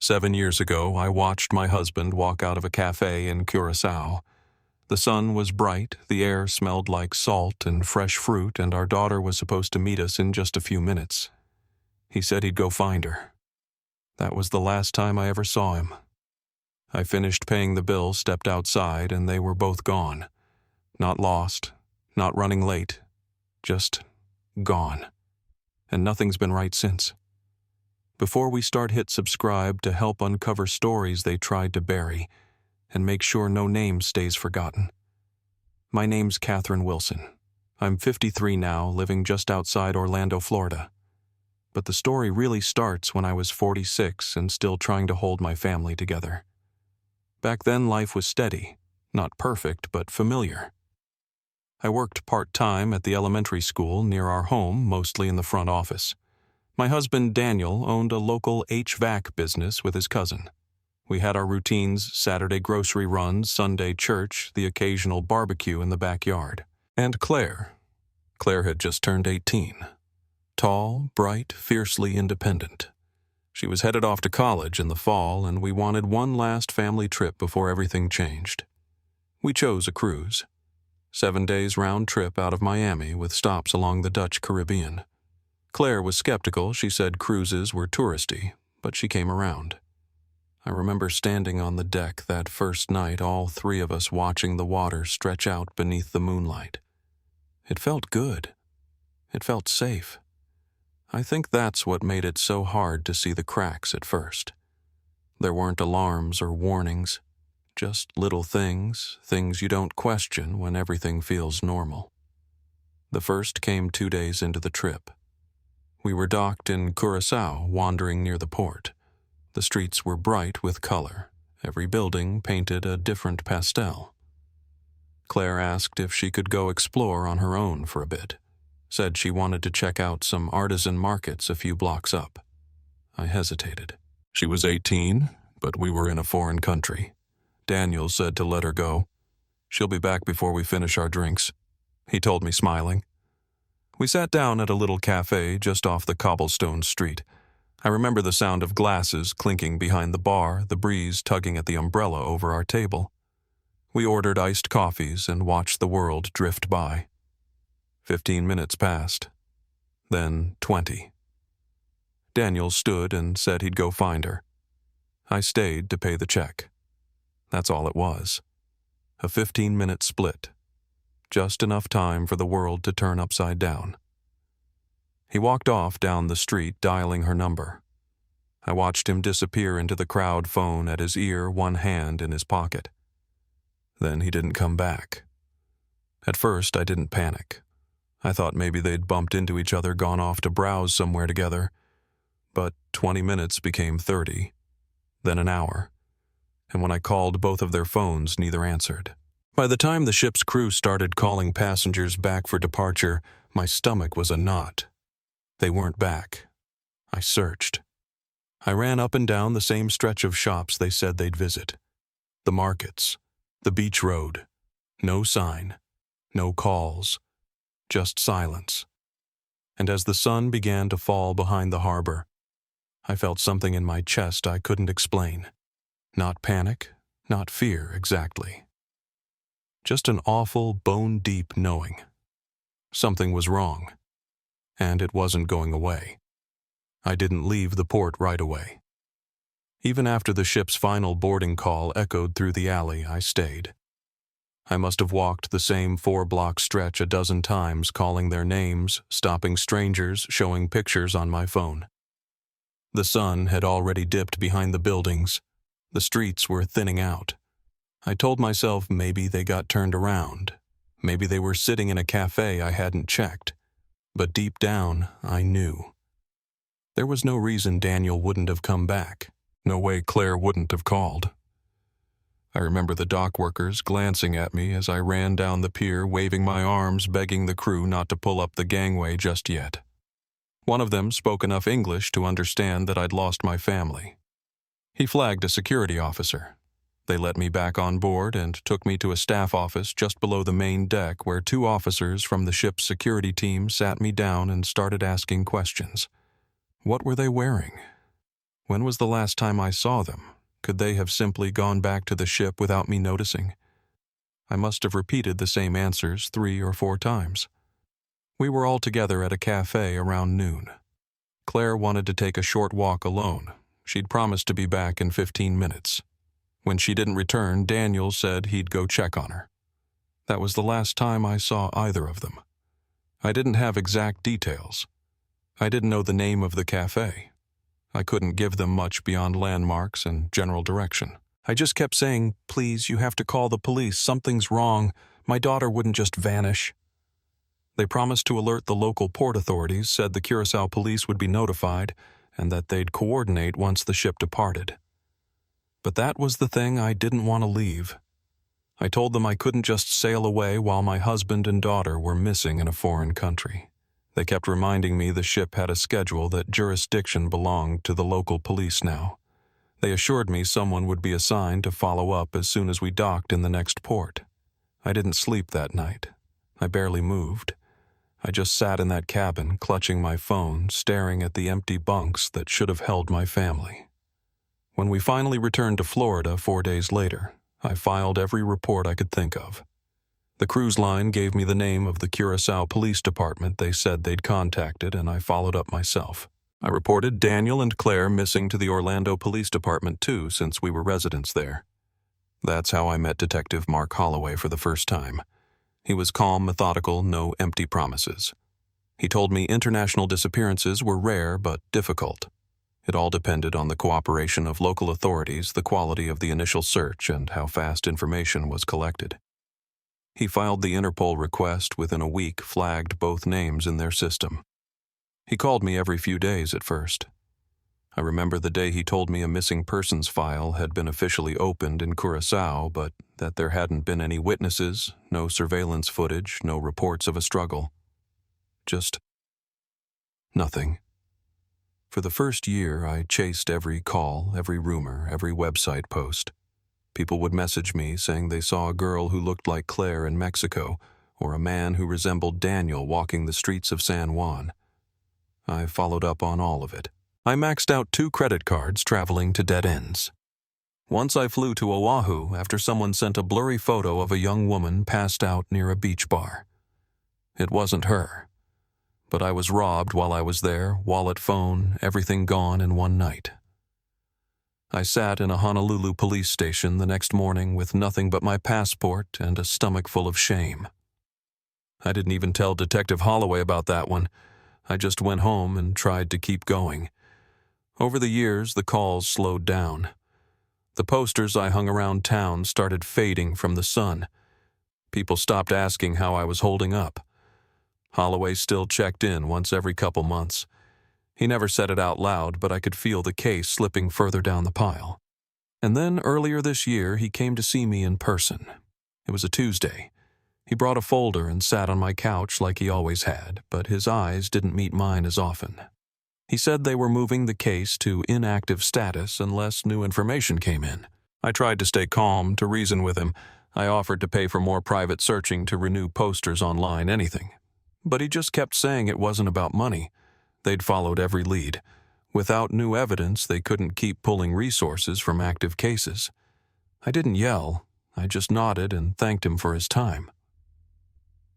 7 years ago, I watched my husband walk out of a cafe in Curaçao. The sun was bright, the air smelled like salt and fresh fruit, and our daughter was supposed to meet us in just a few minutes. He said he'd go find her. That was the last time I ever saw him. I finished paying the bill, stepped outside, and they were both gone. Not lost, not running late, just gone. And nothing's been right since. Before we start, hit subscribe to help uncover stories they tried to bury and make sure no name stays forgotten. My name's Catherine Wilson. I'm 53 now, living just outside Orlando, Florida. But the story really starts when I was 46 and still trying to hold my family together. Back then, life was steady, not perfect, but familiar. I worked part-time at the elementary school near our home, mostly in the front office. My husband, Daniel, owned a local HVAC business with his cousin. We had our routines: Saturday grocery runs, Sunday church, the occasional barbecue in the backyard. And Claire had just turned 18. Tall, bright, fiercely independent. She was headed off to college in the fall, and we wanted one last family trip before everything changed. We chose a cruise. 7 days round trip out of Miami with stops along the Dutch Caribbean. Claire was skeptical. She said cruises were touristy, but she came around. I remember standing on the deck that first night, all three of us watching the water stretch out beneath the moonlight. It felt good. It felt safe. I think that's what made it so hard to see the cracks at first. There weren't alarms or warnings, just little things you don't question when everything feels normal. The first came 2 days into the trip. We were docked in Curaçao, wandering near the port. The streets were bright with color, every building painted a different pastel. Claire asked if she could go explore on her own for a bit. Said she wanted to check out some artisan markets a few blocks up. I hesitated. She was 18, but we were in a foreign country. Daniel said to let her go. She'll be back before we finish our drinks, he told me, smiling. We sat down at a little cafe just off the cobblestone street. I remember the sound of glasses clinking behind the bar, the breeze tugging at the umbrella over our table. We ordered iced coffees and watched the world drift by. 15 minutes passed, then 20. Daniel stood and said he'd go find her. I stayed to pay the check. That's all it was. A 15-minute split. Just enough time for the world to turn upside down. He walked off down the street, dialing her number. I watched him disappear into the crowd phone at his ear, one hand in his pocket. Then he didn't come back. At first, I didn't panic. I thought maybe they'd bumped into each other, gone off to browse somewhere together. But 20 minutes became 30, then an hour. And when I called both of their phones, neither answered. By the time the ship's crew started calling passengers back for departure, my stomach was a knot. They weren't back. I searched. I ran up and down the same stretch of shops they said they'd visit. The markets, the beach road. No sign, no calls, just silence. And as the sun began to fall behind the harbor, I felt something in my chest I couldn't explain. Not panic, not fear exactly. Just an awful, bone-deep knowing. Something was wrong, and it wasn't going away. I didn't leave the port right away. Even after the ship's final boarding call echoed through the alley, I stayed. I must have walked the same 4-block stretch a dozen times, calling their names, stopping strangers, showing pictures on my phone. The sun had already dipped behind the buildings. The streets were thinning out. I told myself maybe they got turned around. Maybe they were sitting in a cafe I hadn't checked. But deep down, I knew. There was no reason Daniel wouldn't have come back. No way Claire wouldn't have called. I remember the dock workers glancing at me as I ran down the pier, waving my arms, begging the crew not to pull up the gangway just yet. One of them spoke enough English to understand that I'd lost my family. He flagged a security officer. They let me back on board and took me to a staff office just below the main deck, where 2 officers from the ship's security team sat me down and started asking questions. What were they wearing? When was the last time I saw them? Could they have simply gone back to the ship without me noticing? I must have repeated the same answers 3 or 4 times. We were all together at a cafe around noon. Claire wanted to take a short walk alone. She'd promised to be back in 15 minutes. When she didn't return, Daniel said he'd go check on her. That was the last time I saw either of them. I didn't have exact details. I didn't know the name of the cafe. I couldn't give them much beyond landmarks and general direction. I just kept saying, "Please, you have to call the police. Something's wrong. My daughter wouldn't just vanish." They promised to alert the local port authorities, said the Curacao police would be notified, and that they'd coordinate once the ship departed. But that was the thing I didn't want to leave. I told them I couldn't just sail away while my husband and daughter were missing in a foreign country. They kept reminding me the ship had a schedule, that jurisdiction belonged to the local police now. They assured me someone would be assigned to follow up as soon as we docked in the next port. I didn't sleep that night. I barely moved. I just sat in that cabin, clutching my phone, staring at the empty bunks that should have held my family. When we finally returned to Florida 4 days later, I filed every report I could think of. The cruise line gave me the name of the Curacao Police Department they said they'd contacted, and I followed up myself. I reported Daniel and Claire missing to the Orlando Police Department too, since we were residents there. That's how I met Detective Mark Holloway for the first time. He was calm, methodical, no empty promises. He told me international disappearances were rare but difficult. It all depended on the cooperation of local authorities, the quality of the initial search, and how fast information was collected. He filed the Interpol request. Within a week, flagged both names in their system. He called me every few days at first. I remember the day he told me a missing persons file had been officially opened in Curacao, but that there hadn't been any witnesses, no surveillance footage, no reports of a struggle. Just nothing. For the first year, I chased every call, every rumor, every website post. People would message me saying they saw a girl who looked like Claire in Mexico, or a man who resembled Daniel walking the streets of San Juan. I followed up on all of it. I maxed out 2 credit cards traveling to dead ends. Once I flew to Oahu after someone sent a blurry photo of a young woman passed out near a beach bar. It wasn't her. But I was robbed while I was there, wallet, phone, everything gone in one night. I sat in a Honolulu police station the next morning with nothing but my passport and a stomach full of shame. I didn't even tell Detective Holloway about that one. I just went home and tried to keep going. Over the years, the calls slowed down. The posters I hung around town started fading from the sun. People stopped asking how I was holding up. Holloway still checked in once every couple months. He never said it out loud, but I could feel the case slipping further down the pile. And then earlier this year, he came to see me in person. It was a Tuesday. He brought a folder and sat on my couch like he always had, but his eyes didn't meet mine as often. He said they were moving the case to inactive status unless new information came in. I tried to stay calm, to reason with him. I offered to pay for more private searching, to renew posters online, anything. But he just kept saying it wasn't about money. They'd followed every lead. Without new evidence, they couldn't keep pulling resources from active cases. I didn't yell. I just nodded and thanked him for his time.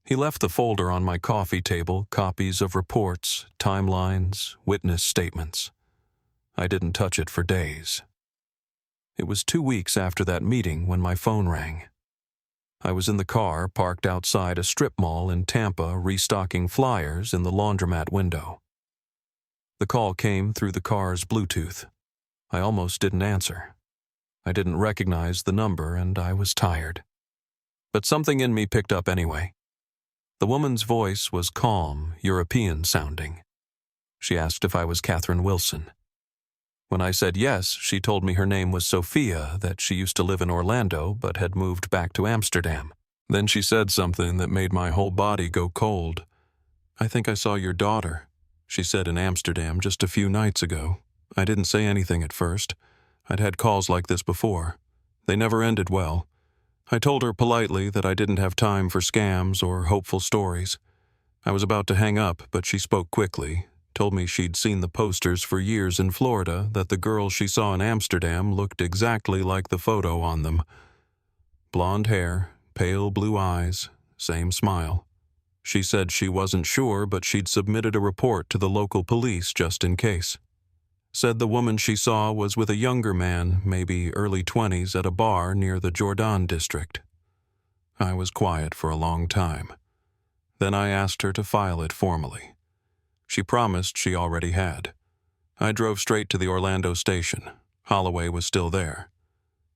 He left the folder on my coffee table, copies of reports, timelines, witness statements. I didn't touch it for days. It was 2 weeks after that meeting when my phone rang. I was in the car, parked outside a strip mall in Tampa, restocking flyers in the laundromat window. The call came through the car's Bluetooth. I almost didn't answer. I didn't recognize the number, and I was tired. But something in me picked up anyway. The woman's voice was calm, European-sounding. She asked if I was Catherine Wilson. When I said yes, she told me her name was Sophia, that she used to live in Orlando but had moved back to Amsterdam. Then she said something that made my whole body go cold. "I think I saw your daughter," she said, in Amsterdam just a few nights ago. I didn't say anything at first. I'd had calls like this before. They never ended well. I told her politely that I didn't have time for scams or hopeful stories. I was about to hang up, but she spoke quickly. Told me she'd seen the posters for years in Florida, that the girl she saw in Amsterdam looked exactly like the photo on them. Blonde hair, pale blue eyes, same smile. She said she wasn't sure, but she'd submitted a report to the local police just in case. Said the woman she saw was with a younger man, maybe early 20s, at a bar near the Jordan district. I was quiet for a long time. Then I asked her to file it formally. She promised she already had. I drove straight to the Orlando station. Holloway was still there.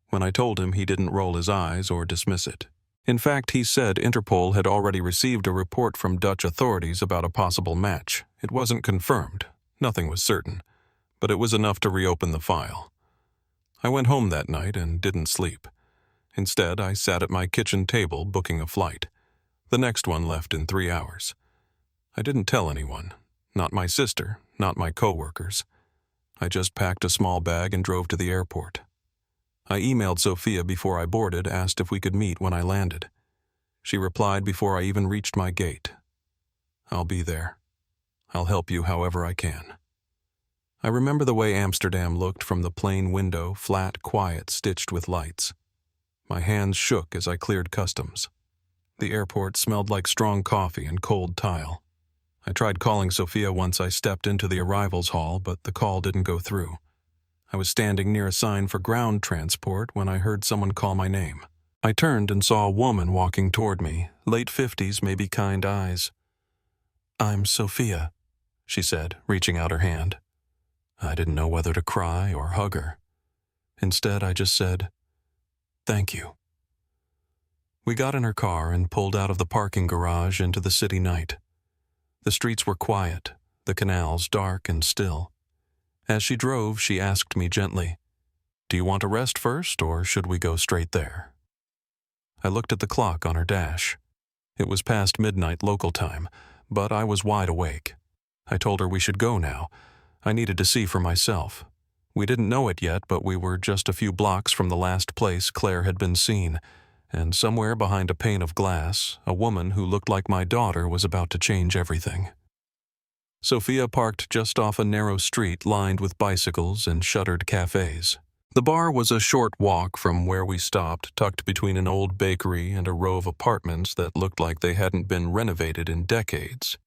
When I told him, he didn't roll his eyes or dismiss it. In fact, he said Interpol had already received a report from Dutch authorities about a possible match. It wasn't confirmed. Nothing was certain. But it was enough to reopen the file. I went home that night and didn't sleep. Instead, I sat at my kitchen table booking a flight. The next one left in 3 hours. I didn't tell anyone. Not my sister, not my coworkers. I just packed a small bag and drove to the airport. I emailed Sophia before I boarded, asked if we could meet when I landed. She replied before I even reached my gate. "I'll be there. I'll help you however I can." I remember the way Amsterdam looked from the plane window, flat, quiet, stitched with lights. My hands shook as I cleared customs. The airport smelled like strong coffee and cold tile. I tried calling Sophia once I stepped into the arrivals hall, but the call didn't go through. I was standing near a sign for ground transport when I heard someone call my name. I turned and saw a woman walking toward me, late 50s, maybe kind eyes. "I'm Sophia," she said, reaching out her hand. I didn't know whether to cry or hug her. Instead, I just said, "Thank you." We got in her car and pulled out of the parking garage into the city night. The streets were quiet, the canals dark and still. As she drove, she asked me gently, "Do you want to rest first, or should we go straight there?" I looked at the clock on her dash. It was past midnight local time, but I was wide awake. I told her we should go now. I needed to see for myself. We didn't know it yet, but we were just a few blocks from the last place Claire had been seen, and somewhere behind a pane of glass, a woman who looked like my daughter was about to change everything. Sophia parked just off a narrow street lined with bicycles and shuttered cafes. The bar was a short walk from where we stopped, tucked between an old bakery and a row of apartments that looked like they hadn't been renovated in decades.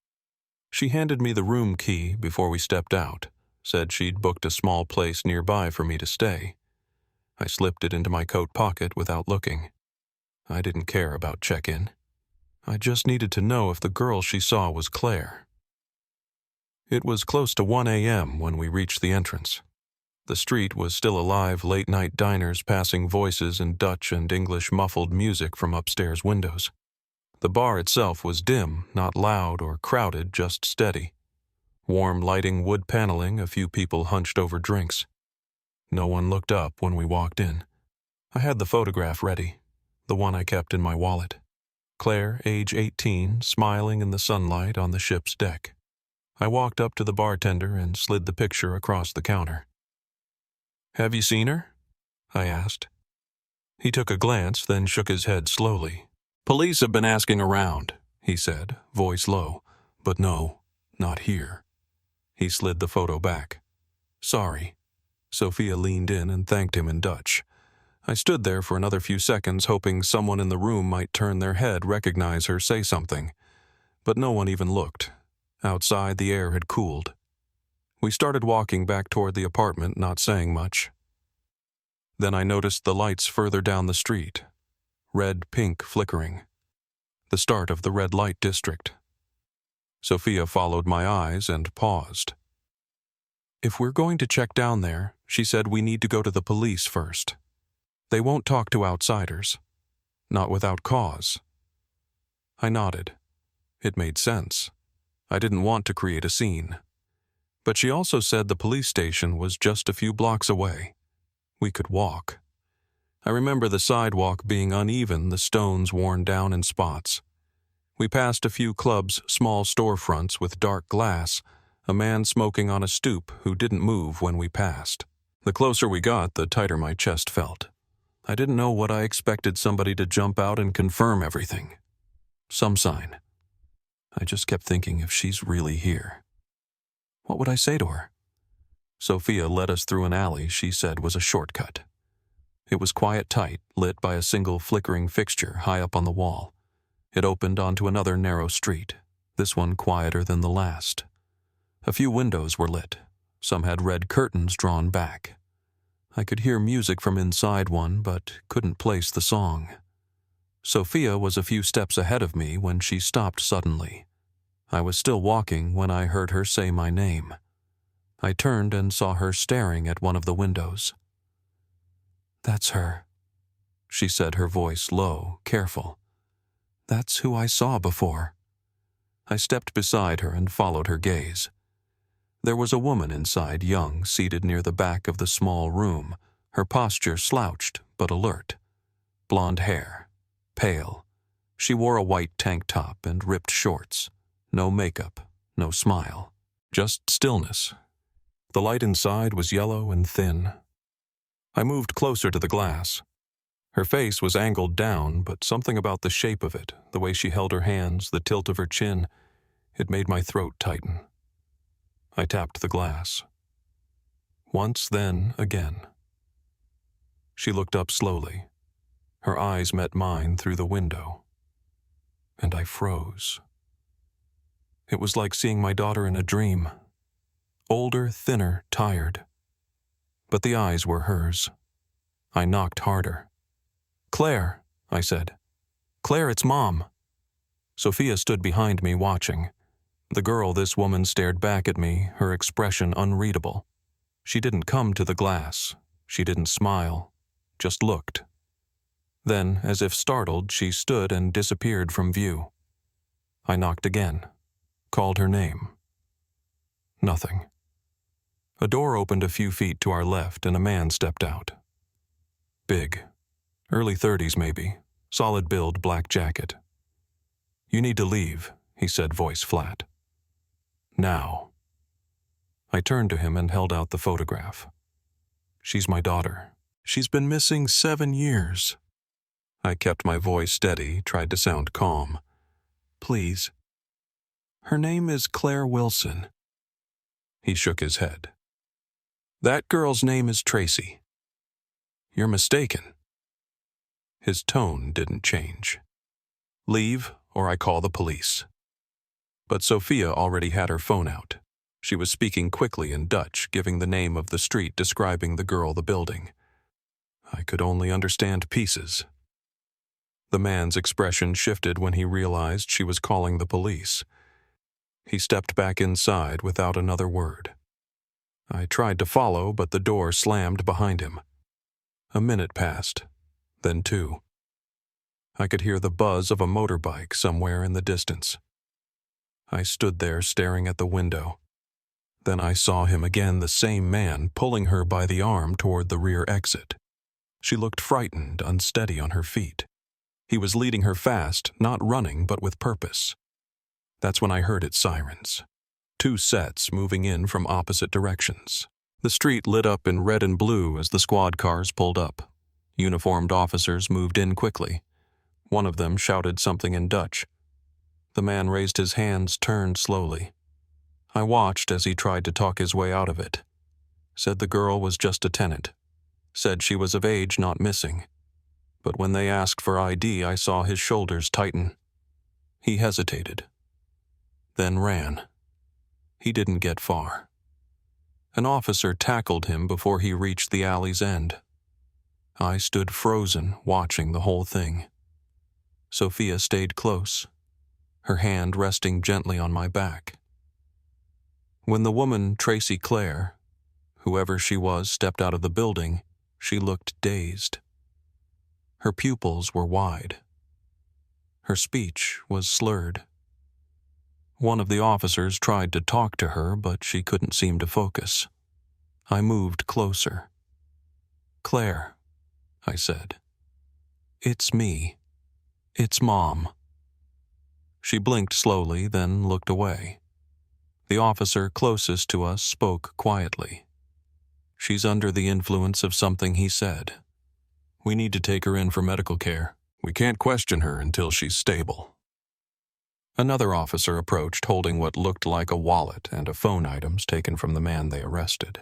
She handed me the room key before we stepped out, said she'd booked a small place nearby for me to stay. I slipped it into my coat pocket without looking. I didn't care about check-in. I just needed to know if the girl she saw was Claire. It was close to 1 a.m. when we reached the entrance. The street was still alive, late-night diners passing voices in Dutch and English muffled music from upstairs windows. The bar itself was dim, not loud or crowded, just steady. Warm lighting, wood paneling, a few people hunched over drinks. No one looked up when we walked in. I had the photograph ready, the one I kept in my wallet. Claire, age 18, smiling in the sunlight on the ship's deck. I walked up to the bartender and slid the picture across the counter. "Have you seen her?" I asked. He took a glance, then shook his head slowly. "Police have been asking around," he said, voice low. "But no, not here." He slid the photo back. "Sorry." Sophia leaned in and thanked him in Dutch. I stood there for another few seconds, hoping someone in the room might turn their head, recognize her, say something. But no one even looked. Outside, the air had cooled. We started walking back toward the apartment, not saying much. Then I noticed the lights further down the street. Red-pink flickering. The start of the red light district. Sophia followed my eyes and paused. "If we're going to check down there," she said, "we need to go to the police first. They won't talk to outsiders. Not without cause." I nodded. It made sense. I didn't want to create a scene. But she also said the police station was just a few blocks away. We could walk. I remember the sidewalk being uneven, the stones worn down in spots. We passed a few clubs, small storefronts with dark glass, a man smoking on a stoop who didn't move when we passed. The closer we got, the tighter my chest felt. I didn't know what I expected, somebody to jump out and confirm everything. Some sign. I just kept thinking, if she's really here. What would I say to her? Sophia led us through an alley she said was a shortcut. It was quiet tight, lit by a single flickering fixture high up on the wall. It opened onto another narrow street, this one quieter than the last. A few windows were lit. Some had red curtains drawn back. I could hear music from inside one, but couldn't place the song. Sophia was a few steps ahead of me when she stopped suddenly. I was still walking when I heard her say my name. I turned and saw her staring at one of the windows. "That's her," she said, her voice low, careful. "That's who I saw before." I stepped beside her and followed her gaze. There was a woman inside, young, seated near the back of the small room, her posture slouched but alert. Blonde hair, pale. She wore a white tank top and ripped shorts. No makeup, no smile. Just stillness. The light inside was yellow and thin. I moved closer to the glass. Her face was angled down, but something about the shape of it, the way she held her hands, the tilt of her chin, it made my throat tighten. I tapped the glass. Once, then again. She looked up slowly. Her eyes met mine through the window. And I froze. It was like seeing my daughter in a dream. Older, thinner, tired. But the eyes were hers. I knocked harder. "Claire," I said. "Claire, it's Mom." Sophia stood behind me watching. The girl this woman stared back at me, her expression unreadable. She didn't come to the glass. She didn't smile. Just looked. Then, as if startled, she stood and disappeared from view. I knocked again. Called her name. Nothing. A door opened a few feet to our left and a man stepped out. Big. Early 30s maybe. Solid build, black jacket. "You need to leave," he said, voice flat. "Now." I turned to him and held out the photograph. "She's my daughter. She's been missing 7 years. I kept my voice steady, tried to sound calm. "Please. Her name is Claire Wilson." He shook his head. "That girl's name is Tracy." "You're mistaken." His tone didn't change. "Leave, or I call the police." But Sophia already had her phone out. She was speaking quickly in Dutch, giving the name of the street describing the girl, the building. I could only understand pieces. The man's expression shifted when he realized she was calling the police. He stepped back inside without another word. I tried to follow, but the door slammed behind him. A minute passed, then 2. I could hear the buzz of a motorbike somewhere in the distance. I stood there staring at the window. Then I saw him again, the same man, pulling her by the arm toward the rear exit. She looked frightened, unsteady on her feet. He was leading her fast, not running, but with purpose. That's when I heard its sirens. 2 sets moving in from opposite directions. The street lit up in red and blue as the squad cars pulled up. Uniformed officers moved in quickly. One of them shouted something in Dutch. The man raised his hands, turned slowly. I watched as he tried to talk his way out of it. Said the girl was just a tenant. Said she was of age, not missing. But when they asked for ID, I saw his shoulders tighten. He hesitated. Then ran. He didn't get far. An officer tackled him before he reached the alley's end. I stood frozen, watching the whole thing. Sophia stayed close, her hand resting gently on my back. When the woman, Tracy Claire, whoever she was, stepped out of the building, she looked dazed. Her pupils were wide. Her speech was slurred. One of the officers tried to talk to her, but she couldn't seem to focus. I moved closer. "Claire," I said. "It's me. It's Mom." She blinked slowly, then looked away. The officer closest to us spoke quietly. "She's under the influence of something," he said. "We need to take her in for medical care. We can't question her until she's stable." Another officer approached holding what looked like a wallet and a phone items taken from the man they arrested.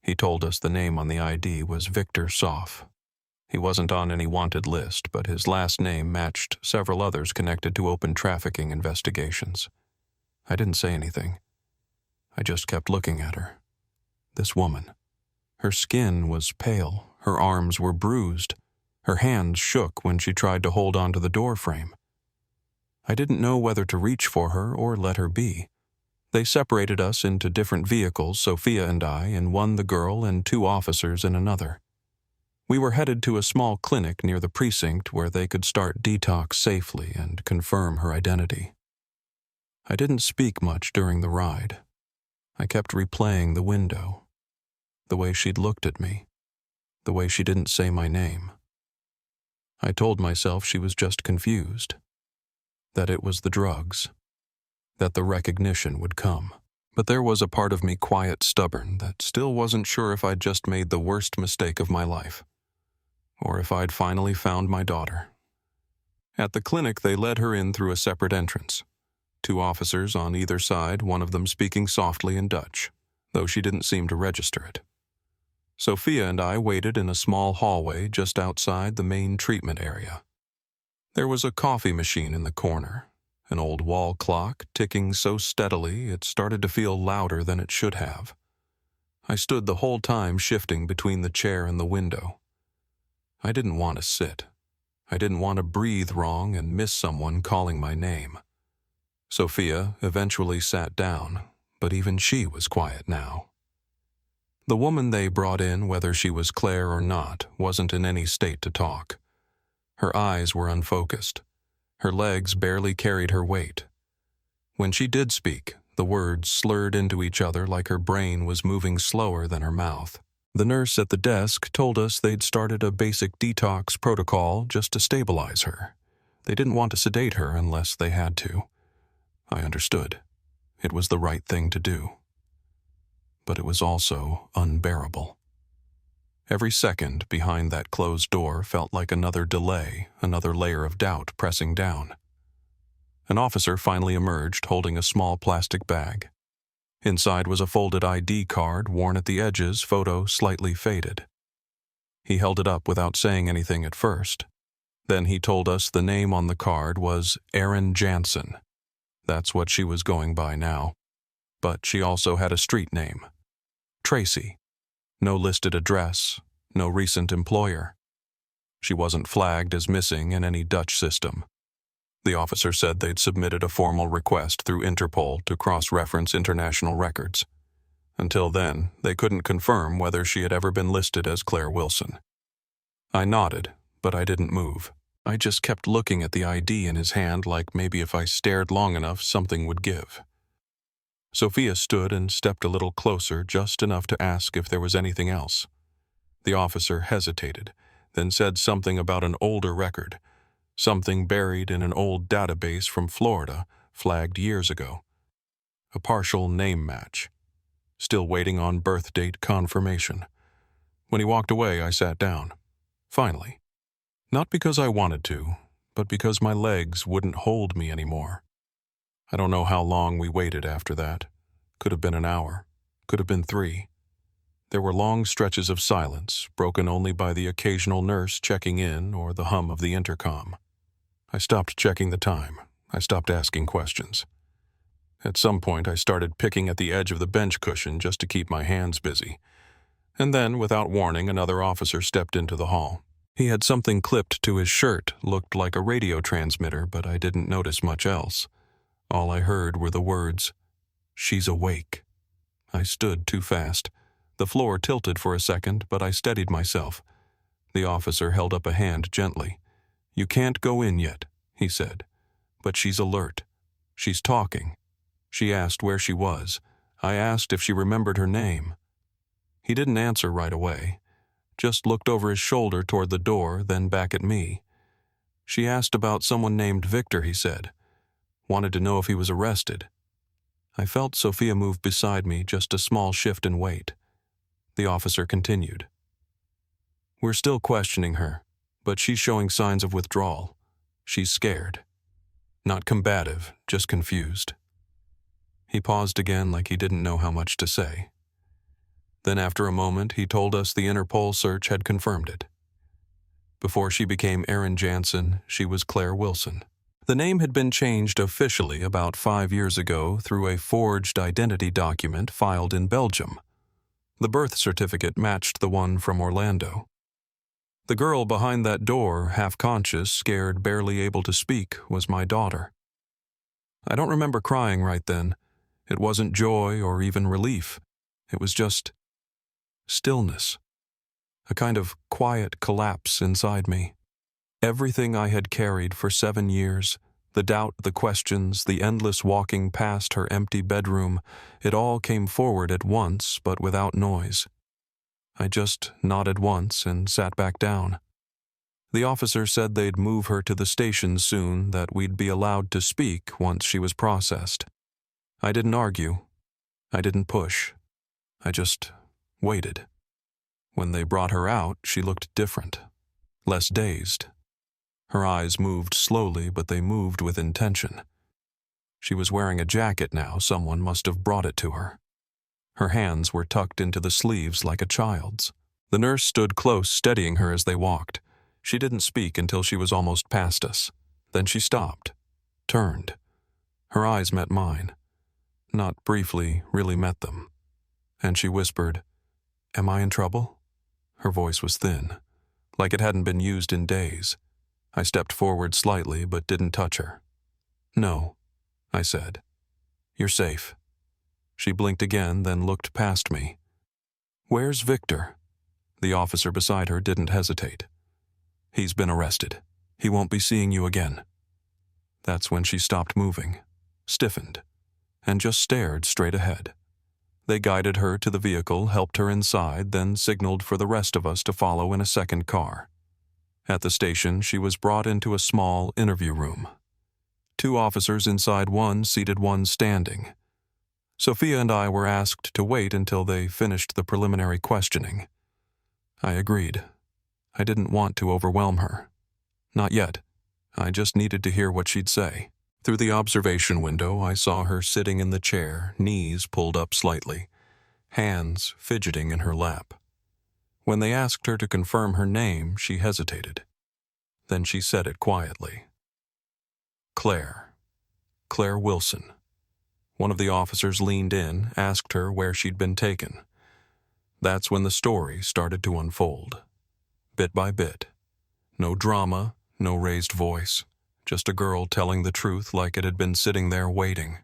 He told us the name on the ID was Victor Soff. He wasn't on any wanted list, but his last name matched several others connected to open trafficking investigations. I didn't say anything. I just kept looking at her. This woman. Her skin was pale, her arms were bruised, her hands shook when she tried to hold onto the door frame. I didn't know whether to reach for her or let her be. They separated us into different vehicles, Sophia and I, in one the girl and 2 officers in another. We were headed to a small clinic near the precinct where they could start detox safely and confirm her identity. I didn't speak much during the ride. I kept replaying the window, the way she'd looked at me, the way she didn't say my name. I told myself she was just confused, that it was the drugs, that the recognition would come. But there was a part of me quiet, stubborn, that still wasn't sure if I'd just made the worst mistake of my life, or if I'd finally found my daughter. At the clinic, they led her in through a separate entrance. 2 officers on either side, one of them speaking softly in Dutch, though she didn't seem to register it. Sophia and I waited in a small hallway just outside the main treatment area. There was a coffee machine in the corner, an old wall clock ticking so steadily it started to feel louder than it should have. I stood the whole time shifting between the chair and the window. I didn't want to sit. I didn't want to breathe wrong and miss someone calling my name. Sophia eventually sat down, but even she was quiet now. The woman they brought in, whether she was Claire or not, wasn't in any state to talk. Her eyes were unfocused. Her legs barely carried her weight. When she did speak, the words slurred into each other like her brain was moving slower than her mouth. The nurse at the desk told us they'd started a basic detox protocol just to stabilize her. They didn't want to sedate her unless they had to. I understood. It was the right thing to do. But it was also unbearable. Every second behind that closed door felt like another delay, another layer of doubt pressing down. An officer finally emerged holding a small plastic bag. Inside was a folded ID card worn at the edges, photo slightly faded. He held it up without saying anything at first. Then he told us the name on the card was Erin Jansen. That's what she was going by now. But she also had a street name. Tracy. No listed address, no recent employer. She wasn't flagged as missing in any Dutch system. The officer said they'd submitted a formal request through Interpol to cross-reference international records. Until then, they couldn't confirm whether she had ever been listed as Claire Wilson. I nodded, but I didn't move. I just kept looking at the ID in his hand like maybe if I stared long enough, something would give. Sophia stood and stepped a little closer, just enough to ask if there was anything else. The officer hesitated, then said something about an older record, something buried in an old database from Florida, flagged years ago. A partial name match. Still waiting on birth date confirmation. When he walked away, I sat down. Finally. Not because I wanted to, but because my legs wouldn't hold me anymore. I don't know how long we waited after that. Could have been an hour. Could have been 3. There were long stretches of silence, broken only by the occasional nurse checking in or the hum of the intercom. I stopped checking the time. I stopped asking questions. At some point, I started picking at the edge of the bench cushion just to keep my hands busy. And then, without warning, another officer stepped into the hall. He had something clipped to his shirt, looked like a radio transmitter, but I didn't notice much else. All I heard were the words, "She's awake." I stood too fast. The floor tilted for a second, but I steadied myself. The officer held up a hand gently. "You can't go in yet," he said. "But she's alert. She's talking. She asked where she was. I asked if she remembered her name." He didn't answer right away. Just looked over his shoulder toward the door, then back at me. "She asked about someone named Victor," he said. "Wanted to know if he was arrested." I felt Sophia move beside me, just a small shift in weight. The officer continued. "We're still questioning her, but she's showing signs of withdrawal. She's scared." Not combative, just confused. He paused again like he didn't know how much to say. Then after a moment, he told us the Interpol search had confirmed it. Before she became Erin Jansen, she was Claire Wilson. The name had been changed officially about 5 years ago through a forged identity document filed in Belgium. The birth certificate matched the one from Orlando. The girl behind that door, half-conscious, scared, barely able to speak, was my daughter. I don't remember crying right then. It wasn't joy or even relief. It was just stillness. A kind of quiet collapse inside me. Everything I had carried for 7 years, the doubt, the questions, the endless walking past her empty bedroom, it all came forward at once, but without noise. I just nodded once and sat back down. The officer said they'd move her to the station soon, that we'd be allowed to speak once she was processed. I didn't argue. I didn't push. I just waited. When they brought her out, she looked different, less dazed. Her eyes moved slowly, but they moved with intention. She was wearing a jacket now. Someone must have brought it to her. Her hands were tucked into the sleeves like a child's. The nurse stood close, steadying her as they walked. She didn't speak until she was almost past us. Then she stopped, turned. Her eyes met mine. Not briefly, really met them. And she whispered, "Am I in trouble?" Her voice was thin, like it hadn't been used in days. I stepped forward slightly, but didn't touch her. "No," I said. "You're safe." She blinked again, then looked past me. "Where's Victor?" The officer beside her didn't hesitate. "He's been arrested. He won't be seeing you again." That's when she stopped moving, stiffened, and just stared straight ahead. They guided her to the vehicle, helped her inside, then signaled for the rest of us to follow in a second car. At the station, she was brought into a small interview room. 2 officers inside one, seated one standing. Sophia and I were asked to wait until they finished the preliminary questioning. I agreed. I didn't want to overwhelm her. Not yet. I just needed to hear what she'd say. Through the observation window, I saw her sitting in the chair, knees pulled up slightly, hands fidgeting in her lap. When they asked her to confirm her name, she hesitated. Then she said it quietly. "Claire. Claire Wilson." One of the officers leaned in, asked her where she'd been taken. That's when the story started to unfold. Bit by bit. No drama, no raised voice. Just a girl telling the truth like it had been sitting there waiting.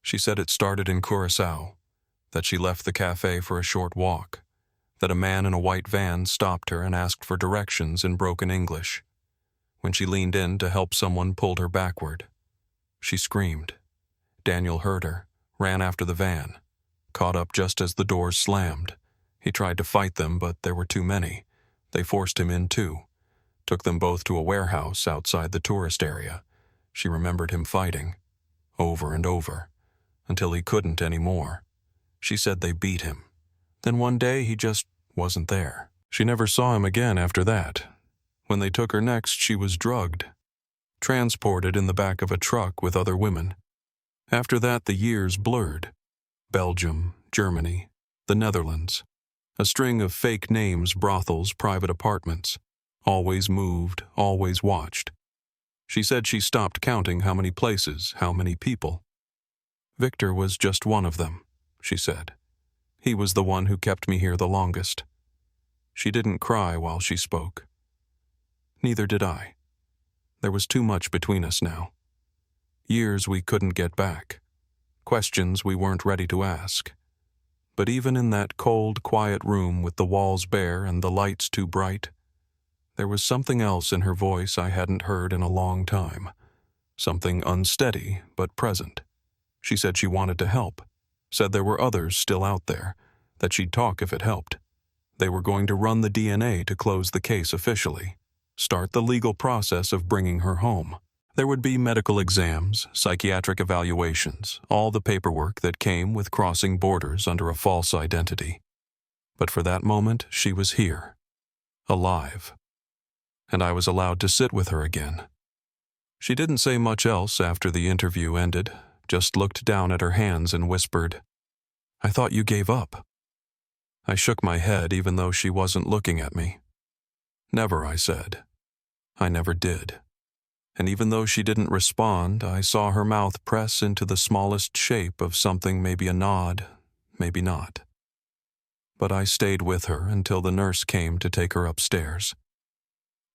She said it started in Curaçao, that she left the cafe for a short walk, that a man in a white van stopped her and asked for directions in broken English. When she leaned in to help, someone pulled her backward. She screamed. Daniel heard her, ran after the van, caught up just as the doors slammed. He tried to fight them, but there were too many. They forced him in too. Took them both to a warehouse outside the tourist area. She remembered him fighting, over and over, until he couldn't anymore. She said they beat him. Then one day he just wasn't there. She never saw him again after that. When they took her next, she was drugged, transported in the back of a truck with other women. After that, the years blurred. Belgium, Germany, the Netherlands. A string of fake names, brothels, private apartments. Always moved, always watched. She said she stopped counting how many places, how many people. Victor was just one of them, she said. He was the one who kept me here the longest. She didn't cry while she spoke. Neither did I. There was too much between us now. Years we couldn't get back. Questions we weren't ready to ask. But even in that cold, quiet room with the walls bare and the lights too bright, there was something else in her voice I hadn't heard in a long time. Something unsteady but present. She said she wanted to help. Said there were others still out there, that she'd talk if it helped. They were going to run the DNA to close the case officially. Start the legal process of bringing her home. There would be medical exams, psychiatric evaluations, all the paperwork that came with crossing borders under a false identity. But for that moment, she was here, alive. And I was allowed to sit with her again. She didn't say much else after the interview ended, just looked down at her hands and whispered, "I thought you gave up." I shook my head even though she wasn't looking at me. "Never," I said. I never did. And even though she didn't respond, I saw her mouth press into the smallest shape of something, maybe a nod, maybe not. But I stayed with her until the nurse came to take her upstairs.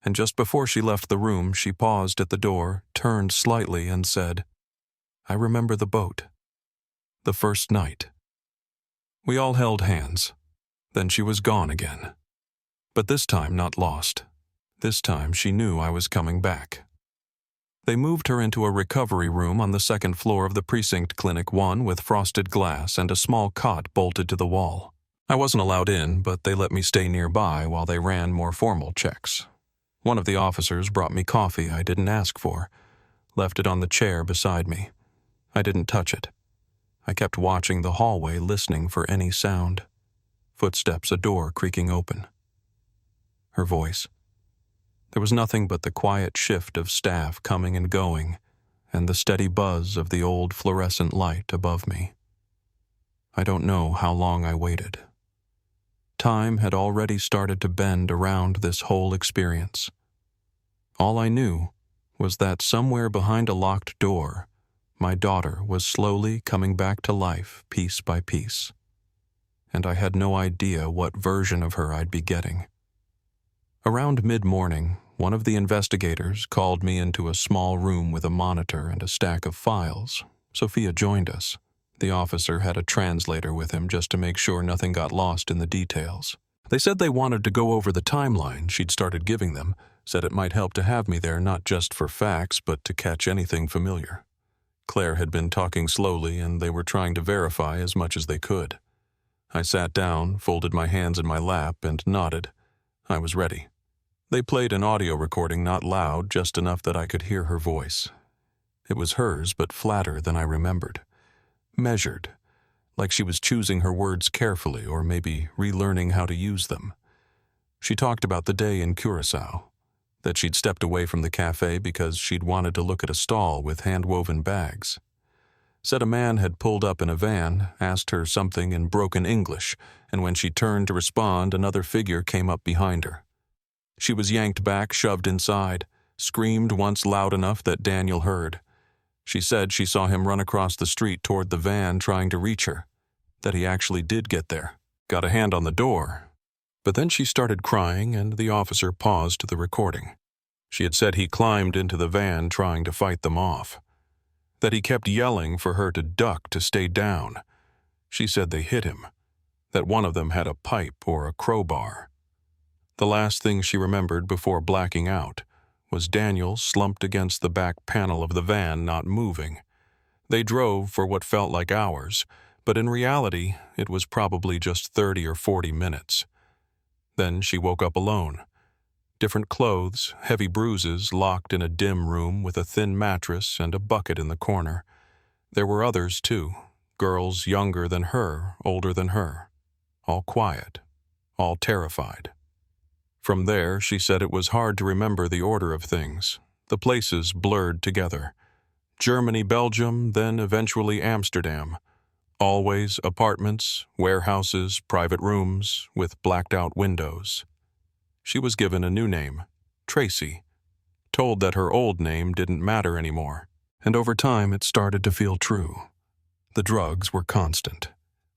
And just before she left the room, she paused at the door, turned slightly, and said, "I remember the boat. The first night." We all held hands. Then she was gone again. But this time not lost. This time she knew I was coming back. They moved her into a recovery room on the second floor of the precinct clinic, one with frosted glass and a small cot bolted to the wall. I wasn't allowed in, but they let me stay nearby while they ran more formal checks. One of the officers brought me coffee I didn't ask for, left it on the chair beside me. I didn't touch it. I kept watching the hallway, listening for any sound. Footsteps, a door creaking open. Her voice. There was nothing but the quiet shift of staff coming and going, and the steady buzz of the old fluorescent light above me. I don't know how long I waited. Time had already started to bend around this whole experience. All I knew was that somewhere behind a locked door, my daughter was slowly coming back to life piece by piece. And I had no idea what version of her I'd be getting. Around mid-morning, one of the investigators called me into a small room with a monitor and a stack of files. Sophia joined us. The officer had a translator with him just to make sure nothing got lost in the details. They said they wanted to go over the timeline she'd started giving them, said it might help to have me there not just for facts but to catch anything familiar. Claire had been talking slowly and they were trying to verify as much as they could. I sat down, folded my hands in my lap, and nodded. I was ready. They played an audio recording, not loud, just enough that I could hear her voice. It was hers, but flatter than I remembered. Measured, like she was choosing her words carefully or maybe relearning how to use them. She talked about the day in Curacao, that she'd stepped away from the cafe because she'd wanted to look at a stall with hand-woven bags. Said a man had pulled up in a van, asked her something in broken English, and when she turned to respond, another figure came up behind her. She was yanked back, shoved inside, screamed once loud enough that Daniel heard. She said she saw him run across the street toward the van trying to reach her, that he actually did get there, got a hand on the door. But then she started crying and the officer paused the recording. She had said he climbed into the van trying to fight them off, that he kept yelling for her to duck, to stay down. She said they hit him, that one of them had a pipe or a crowbar. The last thing she remembered before blacking out was Daniel slumped against the back panel of the van, not moving. They drove for what felt like hours, but in reality, it was probably just 30 or 40 minutes. Then she woke up alone. Different clothes, heavy bruises, locked in a dim room with a thin mattress and a bucket in the corner. There were others, too, girls younger than her, older than her. All quiet, all terrified. From there, she said it was hard to remember the order of things. The places blurred together. Germany, Belgium, then eventually Amsterdam. Always apartments, warehouses, private rooms, with blacked-out windows. She was given a new name, Tracy, told that her old name didn't matter anymore. And over time, it started to feel true. The drugs were constant.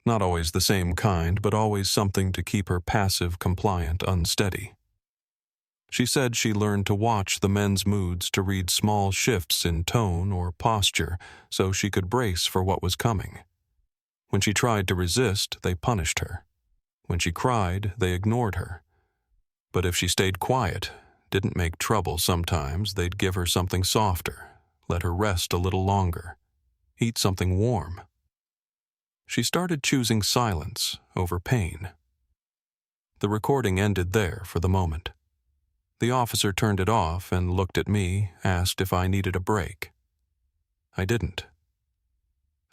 Not always the same kind, but always something to keep her passive, compliant, unsteady. She said she learned to watch the men's moods to read small shifts in tone or posture so she could brace for what was coming. When she tried to resist, they punished her. When she cried, they ignored her. But if she stayed quiet, didn't make trouble sometimes, they'd give her something softer, let her rest a little longer, eat something warm. She started choosing silence over pain. The recording ended there for the moment. The officer turned it off and looked at me, asked if I needed a break. I didn't.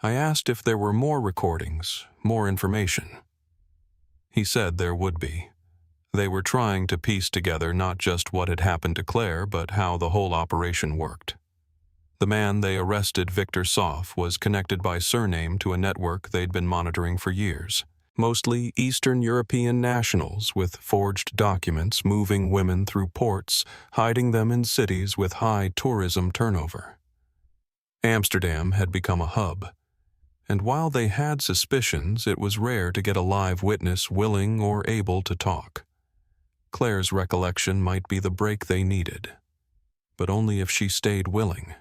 I asked if there were more recordings, more information. He said there would be. They were trying to piece together not just what had happened to Claire, but how the whole operation worked. The man they arrested, Victor Soff, was connected by surname to a network they'd been monitoring for years. Mostly Eastern European nationals with forged documents moving women through ports, hiding them in cities with high tourism turnover. Amsterdam had become a hub, and while they had suspicions, it was rare to get a live witness willing or able to talk. Claire's recollection might be the break they needed, but only if she stayed willing,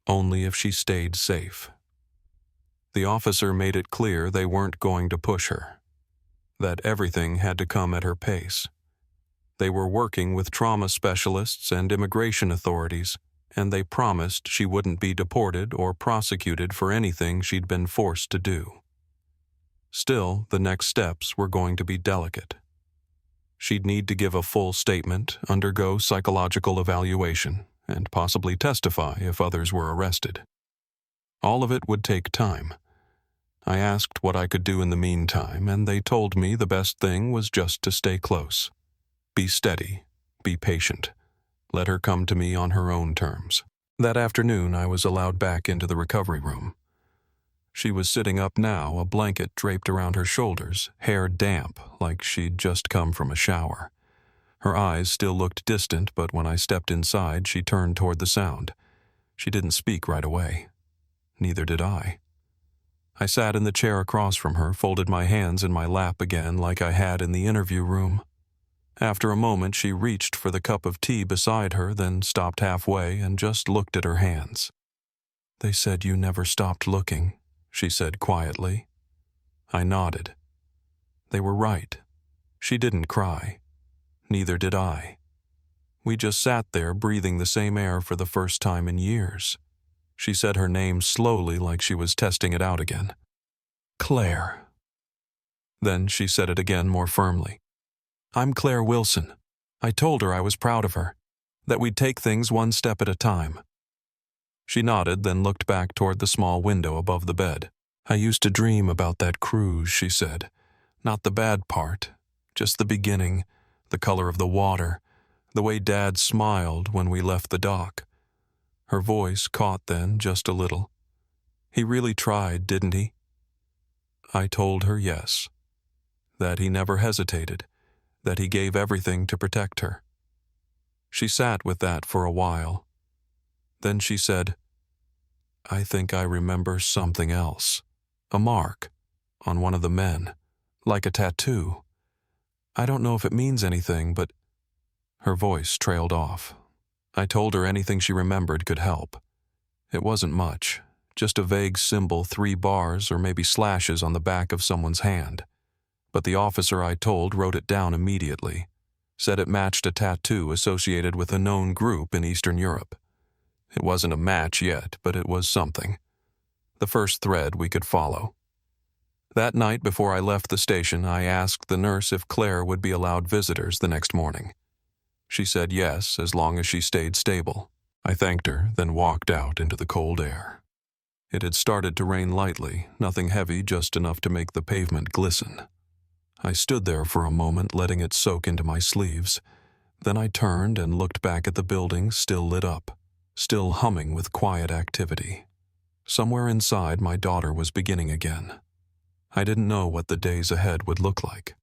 only if she stayed safe. The officer made it clear they weren't going to push her, that everything had to come at her pace. They were working with trauma specialists and immigration authorities, and they promised she wouldn't be deported or prosecuted for anything she'd been forced to do. Still, the next steps were going to be delicate. She'd need to give a full statement, undergo psychological evaluation, and possibly testify if others were arrested. All of it would take time. I asked what I could do in the meantime, and they told me the best thing was just to stay close. Be steady, be patient. Let her come to me on her own terms. That afternoon, I was allowed back into the recovery room. She was sitting up now, a blanket draped around her shoulders, hair damp, like she'd just come from a shower. Her eyes still looked distant, but when I stepped inside, she turned toward the sound. She didn't speak right away. Neither did I. I sat in the chair across from her, folded my hands in my lap again like I had in the interview room. After a moment, she reached for the cup of tea beside her, then stopped halfway and just looked at her hands. "They said you never stopped looking," she said quietly. I nodded. They were right. She didn't cry. Neither did I. We just sat there breathing the same air for the first time in years. She said her name slowly like she was testing it out again. "Claire." Then she said it again more firmly. "I'm Claire Wilson. I told her I was proud of her, that we'd take things one step at a time." She nodded, then looked back toward the small window above the bed. "I used to dream about that cruise," she said. "Not the bad part, just the beginning, the color of the water, the way Dad smiled when we left the dock." Her voice caught then just a little. "He really tried, didn't he?" I told her yes, that he never hesitated, that he gave everything to protect her. She sat with that for a while. Then she said, "I think I remember something else. A mark on one of the men, like a tattoo. I don't know if it means anything, but—" Her voice trailed off. I told her anything she remembered could help. It wasn't much, just a vague symbol, 3 bars or maybe slashes on the back of someone's hand. But the officer I told wrote it down immediately, said it matched a tattoo associated with a known group in Eastern Europe. It wasn't a match yet, but it was something. The first thread we could follow. That night before I left the station, I asked the nurse if Claire would be allowed visitors the next morning. She said yes, as long as she stayed stable. I thanked her, then walked out into the cold air. It had started to rain lightly, nothing heavy, just enough to make the pavement glisten. I stood there for a moment, letting it soak into my sleeves. Then I turned and looked back at the building, still lit up, still humming with quiet activity. Somewhere inside, my daughter was beginning again. I didn't know what the days ahead would look like.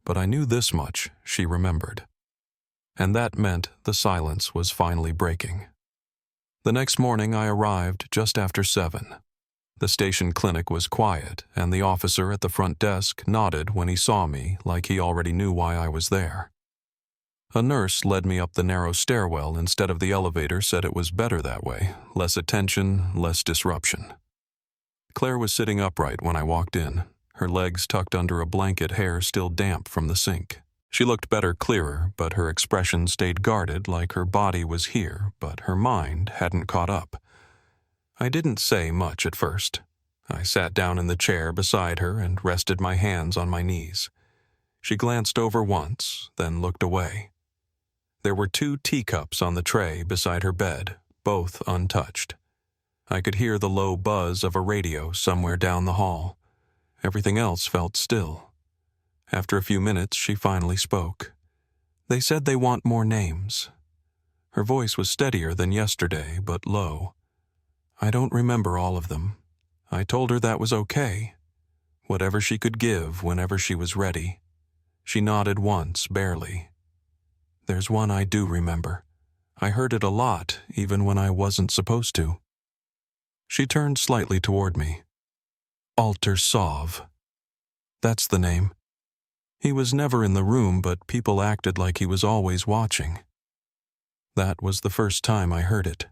But I knew this much: she remembered. And that meant the silence was finally breaking. The next morning I arrived just after 7. The station clinic was quiet, and the officer at the front desk nodded when he saw me, like he already knew why I was there. A nurse led me up the narrow stairwell instead of the elevator, said it was better that way, less attention, less disruption. Claire was sitting upright when I walked in, her legs tucked under a blanket, hair still damp from the sink. She looked better, clearer, but her expression stayed guarded, like her body was here, but her mind hadn't caught up. I didn't say much at first. I sat down in the chair beside her and rested my hands on my knees. She glanced over once, then looked away. There were 2 teacups on the tray beside her bed, both untouched. I could hear the low buzz of a radio somewhere down the hall. Everything else felt still. After a few minutes, she finally spoke. "They said they want more names." Her voice was steadier than yesterday, but low. I don't remember all of them. I told her that was okay. Whatever she could give whenever she was ready. She nodded once, barely. There's one I do remember. I heard it a lot, even when I wasn't supposed to. She turned slightly toward me. Alter Sov. That's the name. He was never in the room, but people acted like he was always watching. That was the first time I heard it.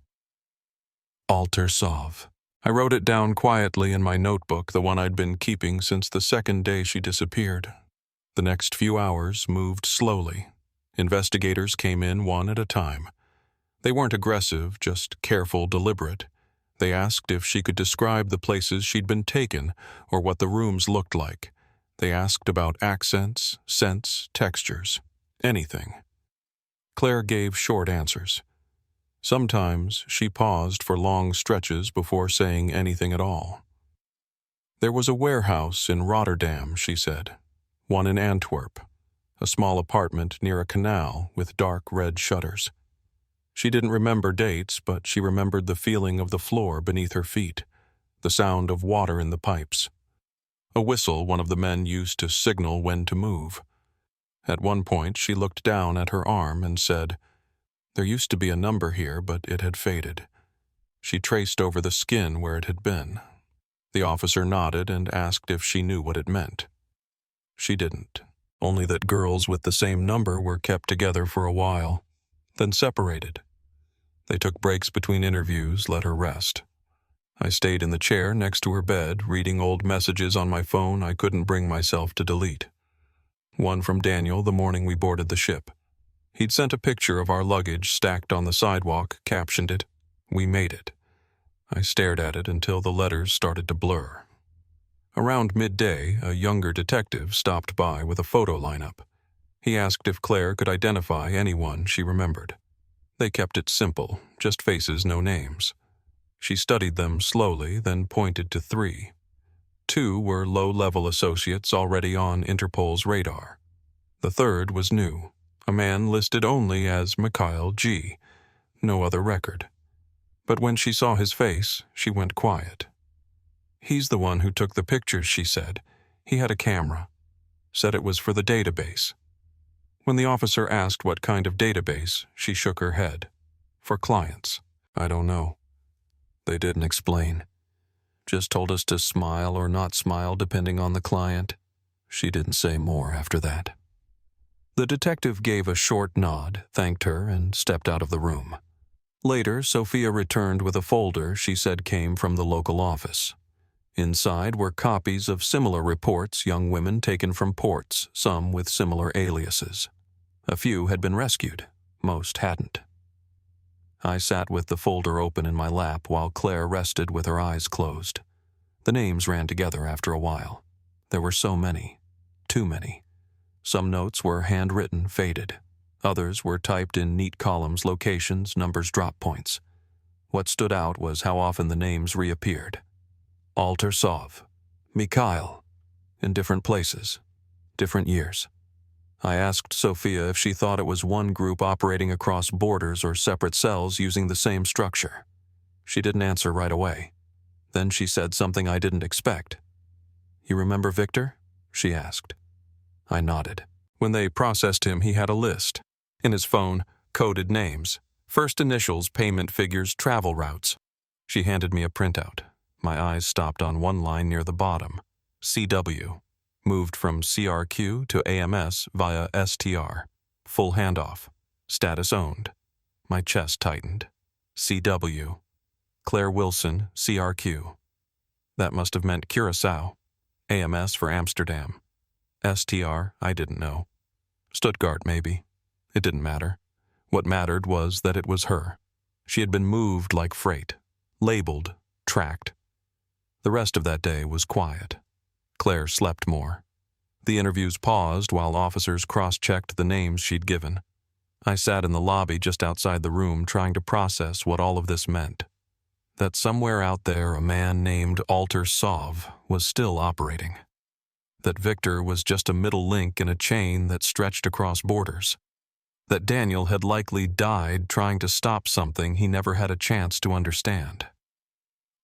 Alter Sov. I wrote it down quietly in my notebook, the one I'd been keeping since the second day she disappeared. The next few hours moved slowly. Investigators came in one at a time. They weren't aggressive, just careful, deliberate. They asked if she could describe the places she'd been taken or what the rooms looked like. They asked about accents, scents, textures, anything. Claire gave short answers. Sometimes she paused for long stretches before saying anything at all. There was a warehouse in Rotterdam, she said. One in Antwerp. A small apartment near a canal with dark red shutters. She didn't remember dates, but she remembered the feeling of the floor beneath her feet, the sound of water in the pipes. A whistle one of the men used to signal when to move. At one point, she looked down at her arm and said, "There used to be a number here, but it had faded." She traced over the skin where it had been. The officer nodded and asked if she knew what it meant. She didn't, only that girls with the same number were kept together for a while, then separated. They took breaks between interviews, let her rest. I stayed in the chair next to her bed, reading old messages on my phone I couldn't bring myself to delete. One from Daniel the morning we boarded the ship. He'd sent a picture of our luggage stacked on the sidewalk, captioned it, "We made it." I stared at it until the letters started to blur. Around midday, a younger detective stopped by with a photo lineup. He asked if Claire could identify anyone she remembered. They kept it simple, just faces, no names. She studied them slowly, then pointed to 3. 2 were low-level associates already on Interpol's radar. The third was new, a man listed only as Mikhail G., no other record. But when she saw his face, she went quiet. "He's the one who took the pictures," she said. "He had a camera. Said it was for the database." When the officer asked what kind of database, she shook her head. "For clients. I don't know. They didn't explain. Just told us to smile or not smile depending on the client." She didn't say more after that. The detective gave a short nod, thanked her, and stepped out of the room. Later, Sophia returned with a folder she said came from the local office. Inside were copies of similar reports young women taken from ports, some with similar aliases. A few had been rescued, most hadn't. I sat with the folder open in my lap while Claire rested with her eyes closed. The names ran together after a while. There were so many, too many. Some notes were handwritten, faded. Others were typed in neat columns, locations, numbers, drop points. What stood out was how often the names reappeared. Alter Sov, Mikhail, in different places, different years. I asked Sophia if she thought it was one group operating across borders or separate cells using the same structure. She didn't answer right away. Then she said something I didn't expect. "You remember Victor?" she asked. I nodded. When they processed him, he had a list. In his phone, coded names, first initials, payment figures, travel routes. She handed me a printout. My eyes stopped on one line near the bottom. CW. Moved from CRQ to AMS via STR. Full handoff. Status owned. My chest tightened. CW. Claire Wilson, CRQ. That must have meant Curacao. AMS for Amsterdam. STR, I didn't know. Stuttgart, maybe. It didn't matter. What mattered was that it was her. She had been moved like freight. Labeled. Tracked. The rest of that day was quiet. Claire slept more. The interviews paused while officers cross-checked the names she'd given. I sat in the lobby just outside the room trying to process what all of this meant. That somewhere out there a man named Alter Sov was still operating. That Victor was just a middle link in a chain that stretched across borders. that Daniel had likely died trying to stop something he never had a chance to understand.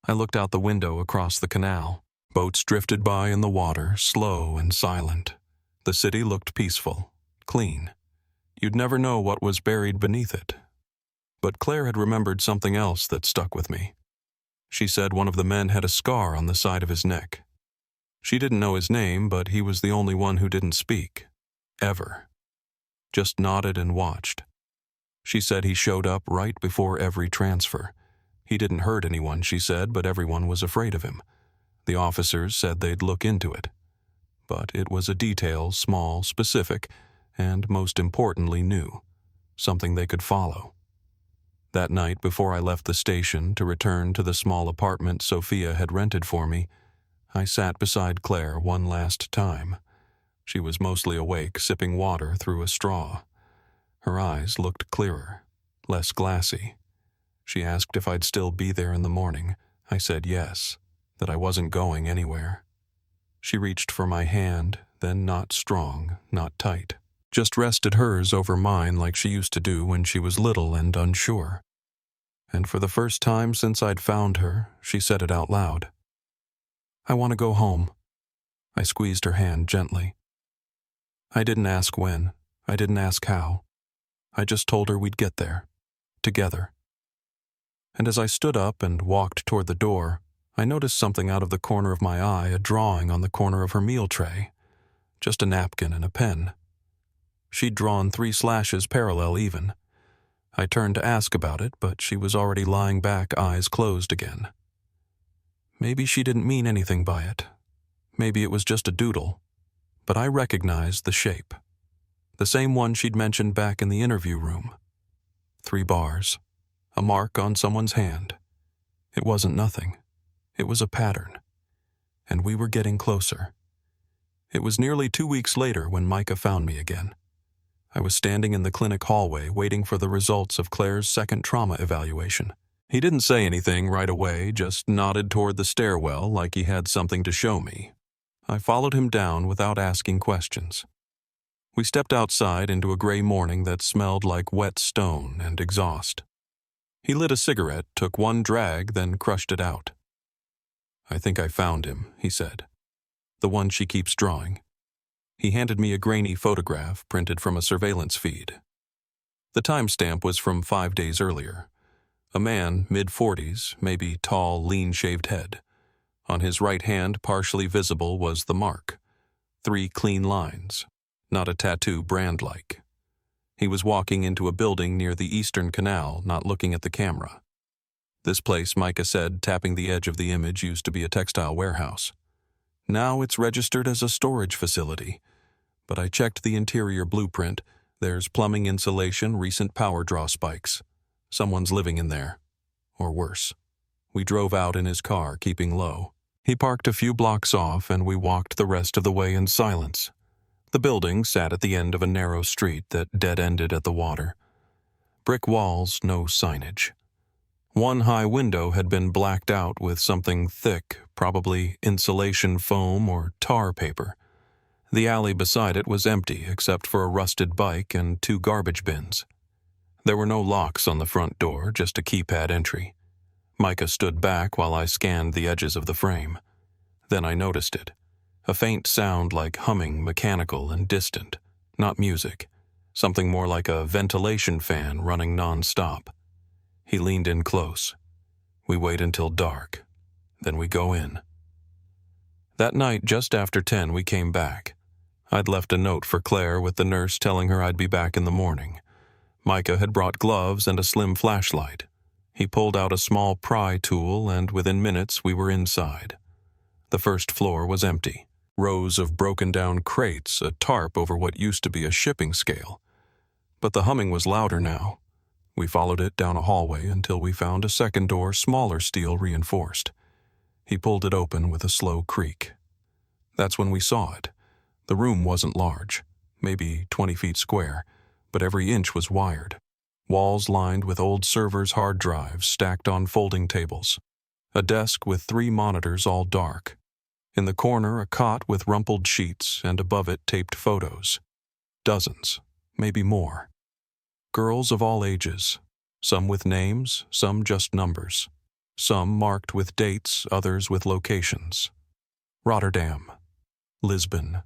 I looked out the window across the canal. Boats drifted by in the water, slow and silent. The city looked peaceful, clean. You'd never know what was buried beneath it. But Claire had remembered something else that stuck with me. She said one of the men had a scar on the side of his neck. She didn't know his name, but he was the only one who didn't speak. Ever. Just nodded and watched. She said he showed up right before every transfer. He didn't hurt anyone, she said, but everyone was afraid of him. The officers said they'd look into it. But it was a detail, small, specific, and most importantly new. Something they could follow. That night, before I left the station to return to the small apartment Sophia had rented for me, I sat beside Claire one last time. She was mostly awake, sipping water through a straw. Her eyes looked clearer, less glassy. She asked if I'd still be there in the morning. I said yes, that I wasn't going anywhere. She reached for my hand, then not strong, not tight. Just rested hers over mine like she used to do when she was little and unsure. And for the first time since I'd found her, she said it out loud. I want to go home. I squeezed her hand gently. I didn't ask when. I didn't ask how. I just told her we'd get there. Together. And as I stood up and walked toward the door, I noticed something out of the corner of my eye, a drawing on the corner of her meal tray. Just a napkin and a pen. She'd drawn 3 slashes parallel even. I turned to ask about it, but she was already lying back, eyes closed again. Maybe she didn't mean anything by it. Maybe it was just a doodle. But I recognized the shape. The same one she'd mentioned back in the interview room. 3 bars. A mark on someone's hand. It wasn't nothing. It was a pattern. And we were getting closer. It was nearly 2 weeks later when Micah found me again. I was standing in the clinic hallway waiting for the results of Claire's second trauma evaluation. He didn't say anything right away, just nodded toward the stairwell like he had something to show me. I followed him down without asking questions. We stepped outside into a gray morning that smelled like wet stone and exhaust. He lit a cigarette, took one drag, then crushed it out. I think I found him, he said. The one she keeps drawing. He handed me a grainy photograph printed from a surveillance feed. The timestamp was from 5 days earlier. A man, mid-40s, maybe tall, lean-shaved head. On his right hand, partially visible, was the mark. 3 clean lines. Not a tattoo brand-like. He was walking into a building near the Eastern Canal, not looking at the camera. This place, Micah said, tapping the edge of the image, used to be a textile warehouse. Now it's registered as a storage facility. But I checked the interior blueprint. There's plumbing insulation, recent power draw spikes. Someone's living in there. Or worse. We drove out in his car, keeping low. He parked a few blocks off, and we walked the rest of the way in silence. The building sat at the end of a narrow street that dead-ended at the water. Brick walls, no signage. One high window had been blacked out with something thick, probably insulation foam or tar paper. The alley beside it was empty except for a rusted bike and 2 garbage bins. There were no locks on the front door, just a keypad entry. Micah stood back while I scanned the edges of the frame. Then I noticed it. A faint sound like humming, mechanical and distant. Not music. Something more like a ventilation fan running non-stop. He leaned in close. We wait until dark. Then we go in. That night, just after 10, we came back. I'd left a note for Claire with the nurse telling her I'd be back in the morning. Micah had brought gloves and a slim flashlight. He pulled out a small pry tool, and within minutes we were inside. The first floor was empty. Rows of broken-down crates, a tarp over what used to be a shipping scale. But the humming was louder now. We followed it down a hallway until we found a second door, smaller steel reinforced. He pulled it open with a slow creak. That's when we saw it. The room wasn't large, maybe 20 feet square, but every inch was wired. Walls lined with old servers' hard drives stacked on folding tables. A desk with 3 monitors all dark. In the corner, a cot with rumpled sheets, and above it taped photos. Dozens, maybe more. Girls of all ages, some with names, some just numbers, some marked with dates, others with locations. Rotterdam, Lisbon,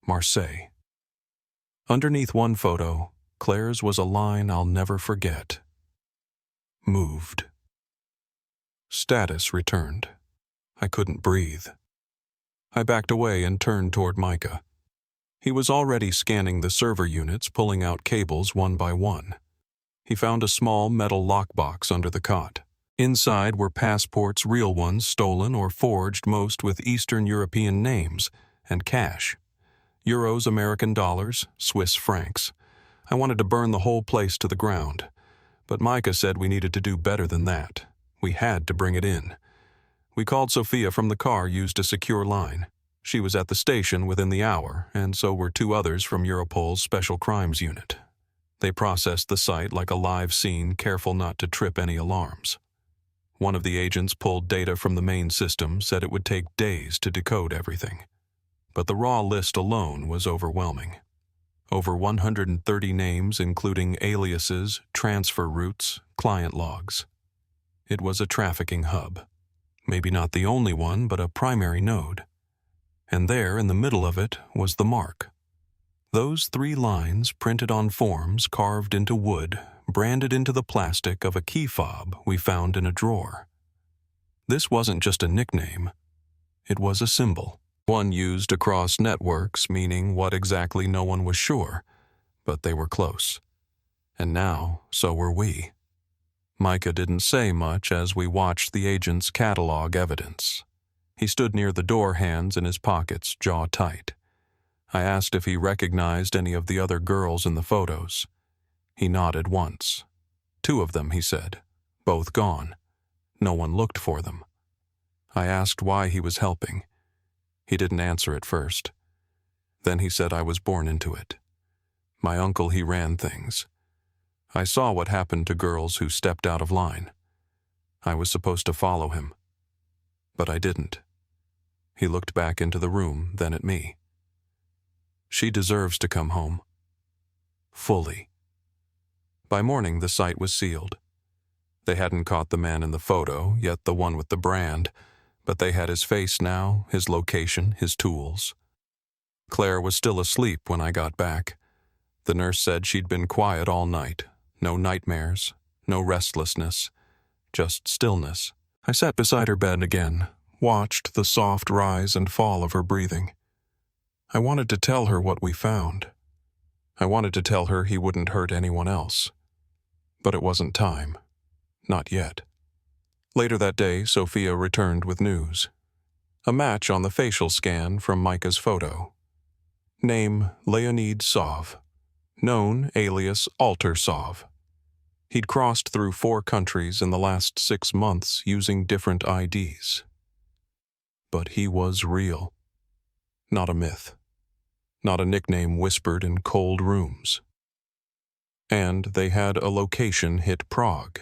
Marseille. Underneath one photo, Claire's was a line I'll never forget. Moved. Status returned. I couldn't breathe. I backed away and turned toward Micah. He was already scanning the server units, pulling out cables one by one. He found a small metal lockbox under the cot. Inside were passports, real ones, stolen or forged, most with Eastern European names, and cash. Euros, American dollars, Swiss francs. I wanted to burn the whole place to the ground, but Micah said we needed to do better than that. We had to bring it in. We called Sophia from the car, used a secure line. She was at the station within the hour, and so were two others from Europol's Special Crimes Unit. They processed the site like a live scene, careful not to trip any alarms. One of the agents pulled data from the main system, said it would take days to decode everything. But the raw list alone was overwhelming. Over 130 names, including aliases, transfer routes, client logs. It was a trafficking hub. Maybe not the only one, but a primary node. And there, in the middle of it, was the mark. Those 3 lines printed on forms carved into wood, branded into the plastic of a key fob we found in a drawer. This wasn't just a nickname. It was a symbol. One used across networks, meaning what exactly no one was sure, but they were close. And now, so were we. Micah didn't say much as we watched the agents catalog evidence. He stood near the door, hands in his pockets, jaw tight. I asked if he recognized any of the other girls in the photos. He nodded once. 2 of them, he said. Both gone. No one looked for them. I asked why he was helping. He didn't answer at first. Then he said I was born into it. My uncle, he ran things. I saw what happened to girls who stepped out of line. I was supposed to follow him. But I didn't. He looked back into the room, then at me. She deserves to come home. Fully. By morning, the site was sealed. They hadn't caught the man in the photo, yet the one with the brand, but they had his face now, his location, his tools. Claire was still asleep when I got back. The nurse said she'd been quiet all night. No nightmares, no restlessness, just stillness. I sat beside her bed again, watched the soft rise and fall of her breathing. I wanted to tell her what we found. I wanted to tell her he wouldn't hurt anyone else. But it wasn't time. Not yet. Later that day, Sophia returned with news. A match on the facial scan from Micah's photo. Name, Leonid Sov. Known alias Alter Sov. He'd crossed through 4 countries in the last 6 months using different IDs. But he was real. Not a myth. Not a nickname whispered in cold rooms. And they had a location hit Prague.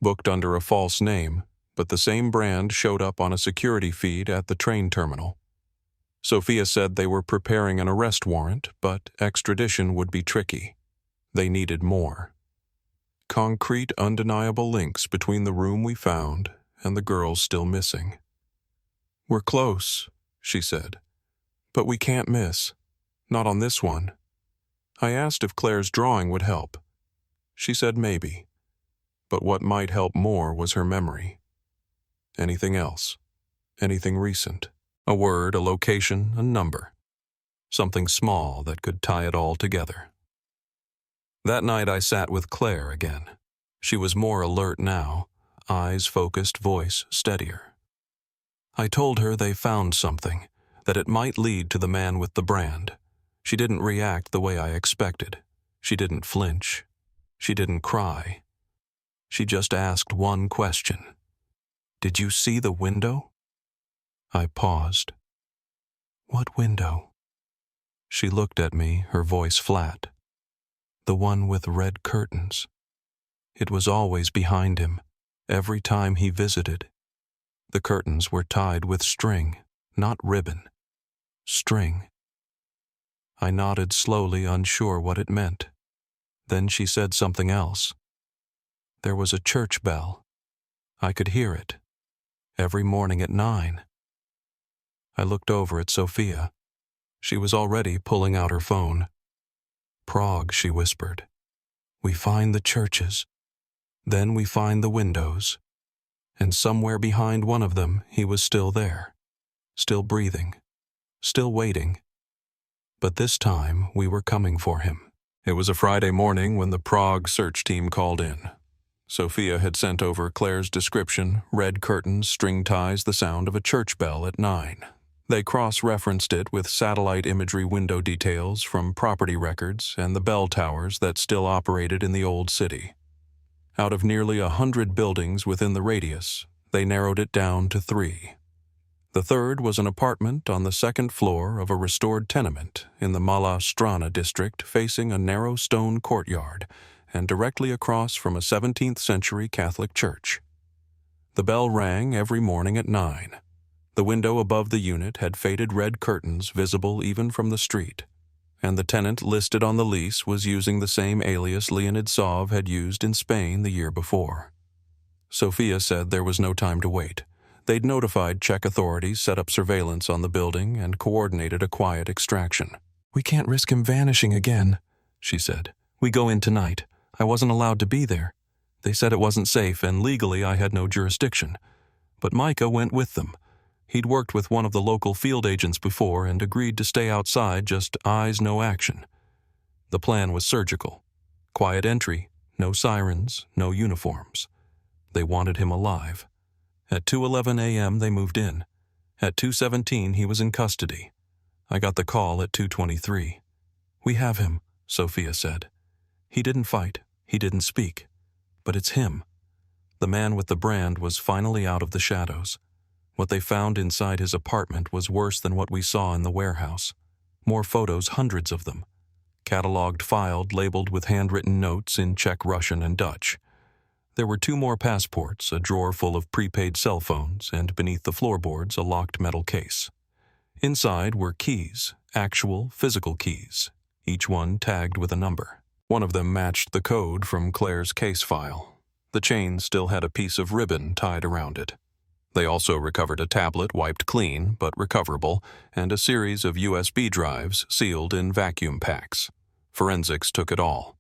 Booked under a false name, but the same brand showed up on a security feed at the train terminal. Sophia said they were preparing an arrest warrant, but extradition would be tricky. They needed more. Concrete, undeniable links between the room we found and the girls still missing. "We're close," she said. "But we can't miss. Not on this one." I asked if Claire's drawing would help. She said maybe. But what might help more was her memory. Anything else? Anything recent? A word, a location, a number. Something small that could tie it all together. That night I sat with Claire again. She was more alert now, eyes focused, voice steadier. I told her they found something, that it might lead to the man with the brand. She didn't react the way I expected. She didn't flinch. She didn't cry. She just asked one question. "Did you see the window?" I paused. "What window?" She looked at me, her voice flat. "The one with red curtains. It was always behind him, every time he visited. The curtains were tied with string, not ribbon. String." I nodded slowly, unsure what it meant. Then she said something else. There was a church bell. I could hear it. Every morning at 9. I looked over at Sophia. She was already pulling out her phone. Prague, she whispered. We find the churches. Then we find the windows. And somewhere behind one of them, he was still there. Still breathing. Still waiting. But this time, we were coming for him. It was a Friday morning when the Prague search team called in. Sophia had sent over Claire's description, red curtains, string ties, the sound of a church bell at 9. They cross-referenced it with satellite imagery window details from property records and the bell towers that still operated in the old city. Out of nearly 100 buildings within the radius, they narrowed it down to 3. The third was an apartment on the second floor of a restored tenement in the Mala Strana district facing a narrow stone courtyard and directly across from a 17th-century Catholic church. The bell rang every morning at 9. The window above the unit had faded red curtains visible even from the street, and the tenant listed on the lease was using the same alias Leonid Sov had used in Spain the year before. Sophia said there was no time to wait. They'd notified Czech authorities, set up surveillance on the building, and coordinated a quiet extraction. We can't risk him vanishing again, she said. We go in tonight. I wasn't allowed to be there. They said it wasn't safe, and legally I had no jurisdiction. But Micah went with them. He'd worked with one of the local field agents before and agreed to stay outside, just eyes, no action. The plan was surgical. Quiet entry, no sirens, no uniforms. They wanted him alive. At 2:11 a.m. they moved in. At 2:17 he was in custody. I got the call at 2:23. We have him, Sophia said. He didn't fight, he didn't speak. But it's him. The man with the brand was finally out of the shadows. What they found inside his apartment was worse than what we saw in the warehouse. More photos, hundreds of them. Cataloged, filed, labeled with handwritten notes in Czech, Russian, and Dutch. There were 2 more passports, a drawer full of prepaid cell phones, and beneath the floorboards a locked metal case. Inside were keys, actual, physical keys, each one tagged with a number. One of them matched the code from Claire's case file. The chain still had a piece of ribbon tied around it. They also recovered a tablet wiped clean, but recoverable, and a series of USB drives sealed in vacuum packs. Forensics took it all.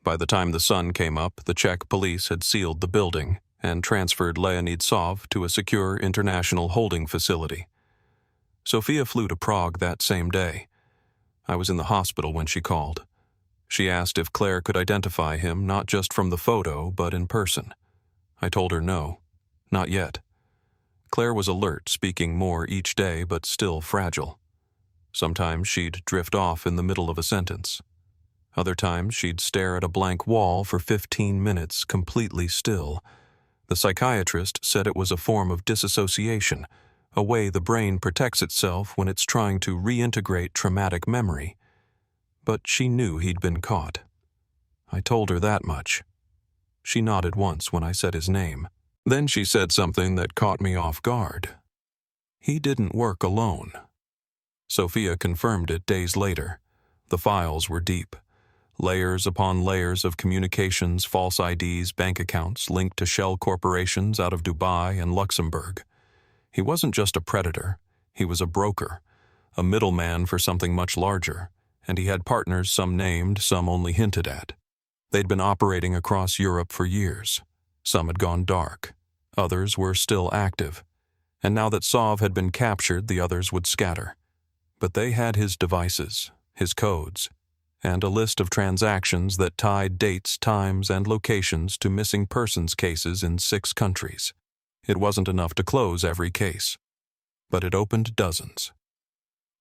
By the time the sun came up, the Czech police had sealed the building and transferred Leonid Sov to a secure international holding facility. Sophia flew to Prague that same day. I was in the hospital when she called. She asked if Claire could identify him not just from the photo, but in person. I told her no, not yet. Claire was alert, speaking more each day, but still fragile. Sometimes she'd drift off in the middle of a sentence. Other times she'd stare at a blank wall for 15 minutes, completely still. The psychiatrist said it was a form of disassociation, a way the brain protects itself when it's trying to reintegrate traumatic memory. But she knew he'd been caught. I told her that much. She nodded once when I said his name. Then she said something that caught me off guard. He didn't work alone. Sophia confirmed it days later. The files were deep. Layers upon layers of communications, false IDs, bank accounts linked to shell corporations out of Dubai and Luxembourg. He wasn't just a predator. He was a broker, a middleman for something much larger, and he had partners, some named, some only hinted at. They'd been operating across Europe for years. Some had gone dark. Others were still active. And now that Sov had been captured, the others would scatter. But they had his devices, his codes, and a list of transactions that tied dates, times, and locations to missing persons cases in 6 countries. It wasn't enough to close every case, but it opened dozens.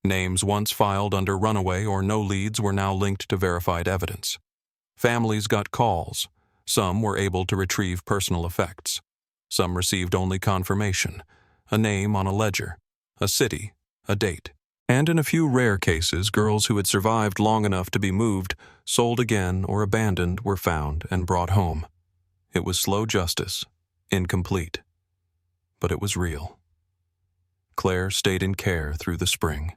Names once filed under runaway or no leads were now linked to verified evidence. Families got calls. Some were able to retrieve personal effects. Some received only confirmation, a name on a ledger, a city, a date. And in a few rare cases, girls who had survived long enough to be moved, sold again, or abandoned were found and brought home. It was slow justice, incomplete. But it was real. Claire stayed in care through the spring.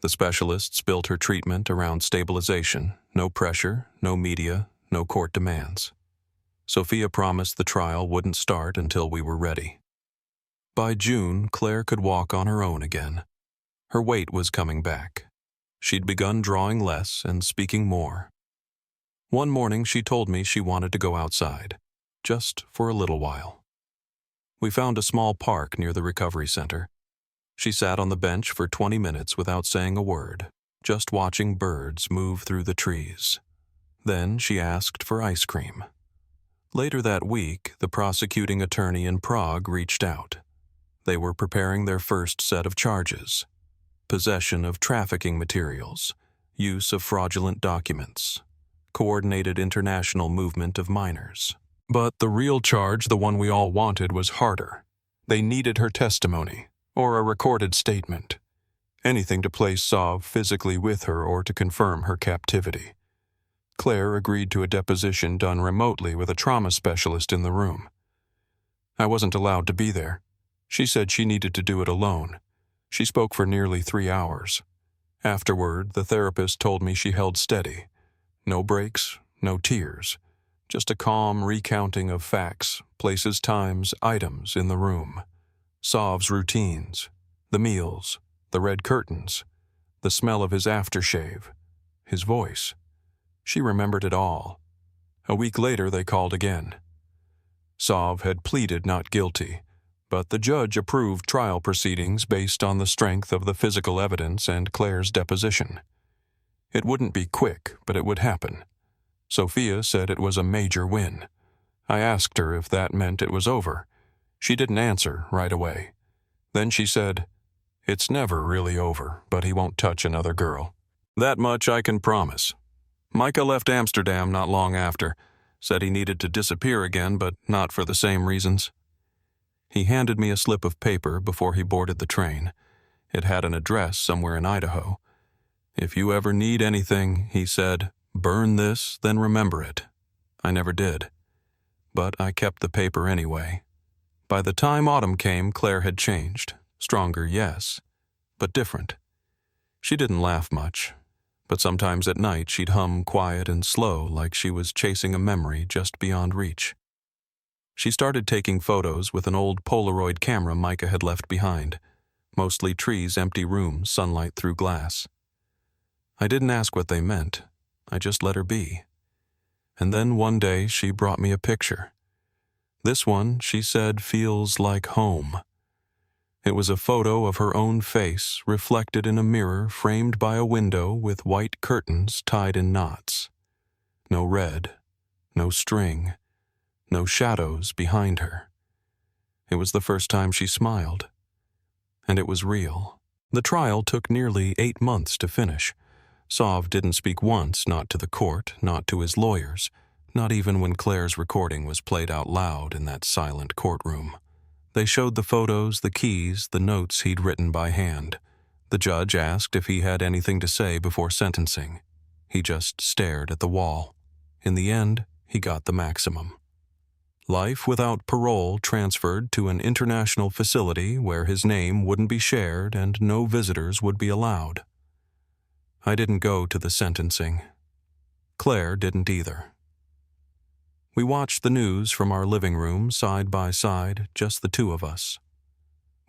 The specialists built her treatment around stabilization, no pressure, no media, no court demands. Sophia promised the trial wouldn't start until we were ready. By June, Claire could walk on her own again. Her weight was coming back. She'd begun drawing less and speaking more. One morning she told me she wanted to go outside, just for a little while. We found a small park near the recovery center. She sat on the bench for 20 minutes without saying a word, just watching birds move through the trees. Then she asked for ice cream. Later that week, the prosecuting attorney in Prague reached out. They were preparing their first set of charges: possession of trafficking materials, use of fraudulent documents, coordinated international movement of minors. But the real charge, the one we all wanted, was harder. They needed her testimony, or a recorded statement. Anything to place Sov physically with her or to confirm her captivity. Claire agreed to a deposition done remotely with a trauma specialist in the room. I wasn't allowed to be there. She said she needed to do it alone. She spoke for nearly 3 hours. Afterward, the therapist told me she held steady. No breaks, no tears. Just a calm recounting of facts, places, times, items in the room. Sov's routines, the meals, the red curtains, the smell of his aftershave, his voice. She remembered it all. A week later, they called again. Sov had pleaded not guilty, but the judge approved trial proceedings based on the strength of the physical evidence and Claire's deposition. It wouldn't be quick, but it would happen. Sophia said it was a major win. I asked her if that meant it was over. She didn't answer right away. Then she said, "It's never really over, but he won't touch another girl. That much I can promise." Micah left Amsterdam not long after, said he needed to disappear again, but not for the same reasons. He handed me a slip of paper before he boarded the train. It had an address somewhere in Idaho. "If you ever need anything," he said, "burn this, then remember it." I never did. But I kept the paper anyway. By the time autumn came, Claire had changed. Stronger, yes, but different. She didn't laugh much, but sometimes at night she'd hum quiet and slow like she was chasing a memory just beyond reach. She started taking photos with an old Polaroid camera Micah had left behind. Mostly trees, empty rooms, sunlight through glass. I didn't ask what they meant. I just let her be. And then one day she brought me a picture. This one, she said, feels like home. It was a photo of her own face reflected in a mirror framed by a window with white curtains tied in knots. No red, no string, no shadows behind her. It was the first time she smiled. And it was real. The trial took nearly 8 months to finish. Sov didn't speak once, not to the court, not to his lawyers, not even when Claire's recording was played out loud in that silent courtroom. They showed the photos, the keys, the notes he'd written by hand. The judge asked if he had anything to say before sentencing. He just stared at the wall. In the end, he got the maximum. Life without parole transferred to an international facility where his name wouldn't be shared and no visitors would be allowed. I didn't go to the sentencing. Claire didn't either. We watched the news from our living room side by side, just the two of us.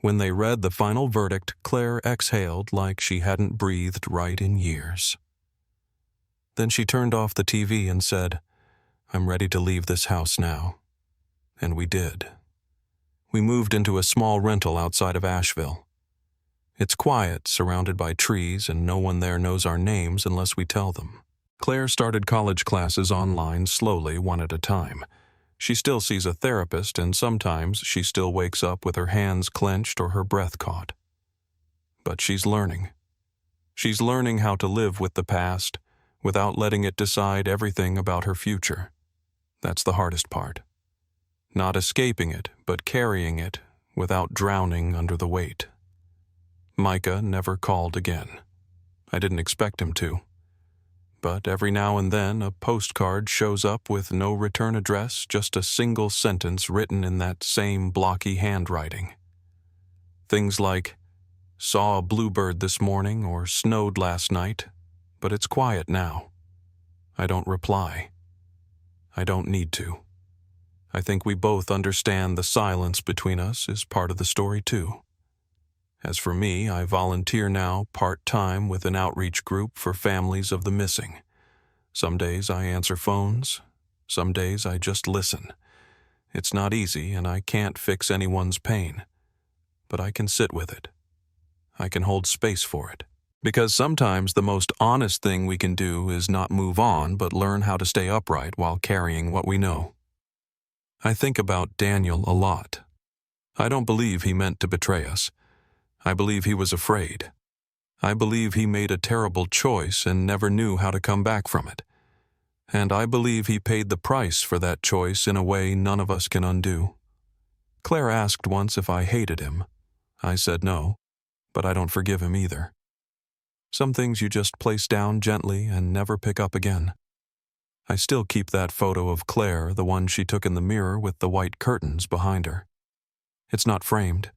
When they read the final verdict, Claire exhaled like she hadn't breathed right in years. Then she turned off the TV and said, "I'm ready to leave this house now." And we did. We moved into a small rental outside of Asheville. It's quiet, surrounded by trees, and no one there knows our names unless we tell them. Claire started college classes online slowly, one at a time. She still sees a therapist, and sometimes she still wakes up with her hands clenched or her breath caught. But she's learning. She's learning how to live with the past without letting it decide everything about her future. That's the hardest part. Not escaping it, but carrying it without drowning under the weight. Micah never called again. I didn't expect him to. But every now and then a postcard shows up with no return address, just a single sentence written in that same blocky handwriting. Things like, "Saw a bluebird this morning," or "snowed last night, but it's quiet now." I don't reply. I don't need to. I think we both understand the silence between us is part of the story too. As for me, I volunteer now part-time with an outreach group for families of the missing. Some days I answer phones, some days I just listen. It's not easy and I can't fix anyone's pain, but I can sit with it. I can hold space for it. Because sometimes the most honest thing we can do is not move on, but learn how to stay upright while carrying what we know. I think about Daniel a lot. I don't believe he meant to betray us. I believe he was afraid. I believe he made a terrible choice and never knew how to come back from it. And I believe he paid the price for that choice in a way none of us can undo. Claire asked once if I hated him. I said no, but I don't forgive him either. Some things you just place down gently and never pick up again. I still keep that photo of Claire, the one she took in the mirror with the white curtains behind her. It's not framed,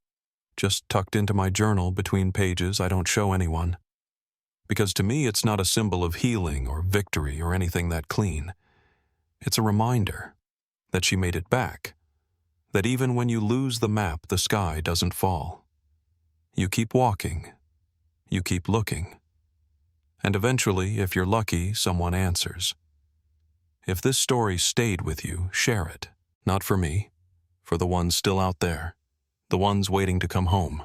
just tucked into my journal between pages I don't show anyone. Because to me it's not a symbol of healing or victory or anything that clean. It's a reminder that she made it back, that even when you lose the map, the sky doesn't fall. You keep walking, you keep looking. And eventually, if you're lucky, someone answers. If this story stayed with you, share it. Not for me, for the ones still out there, the ones waiting to come home.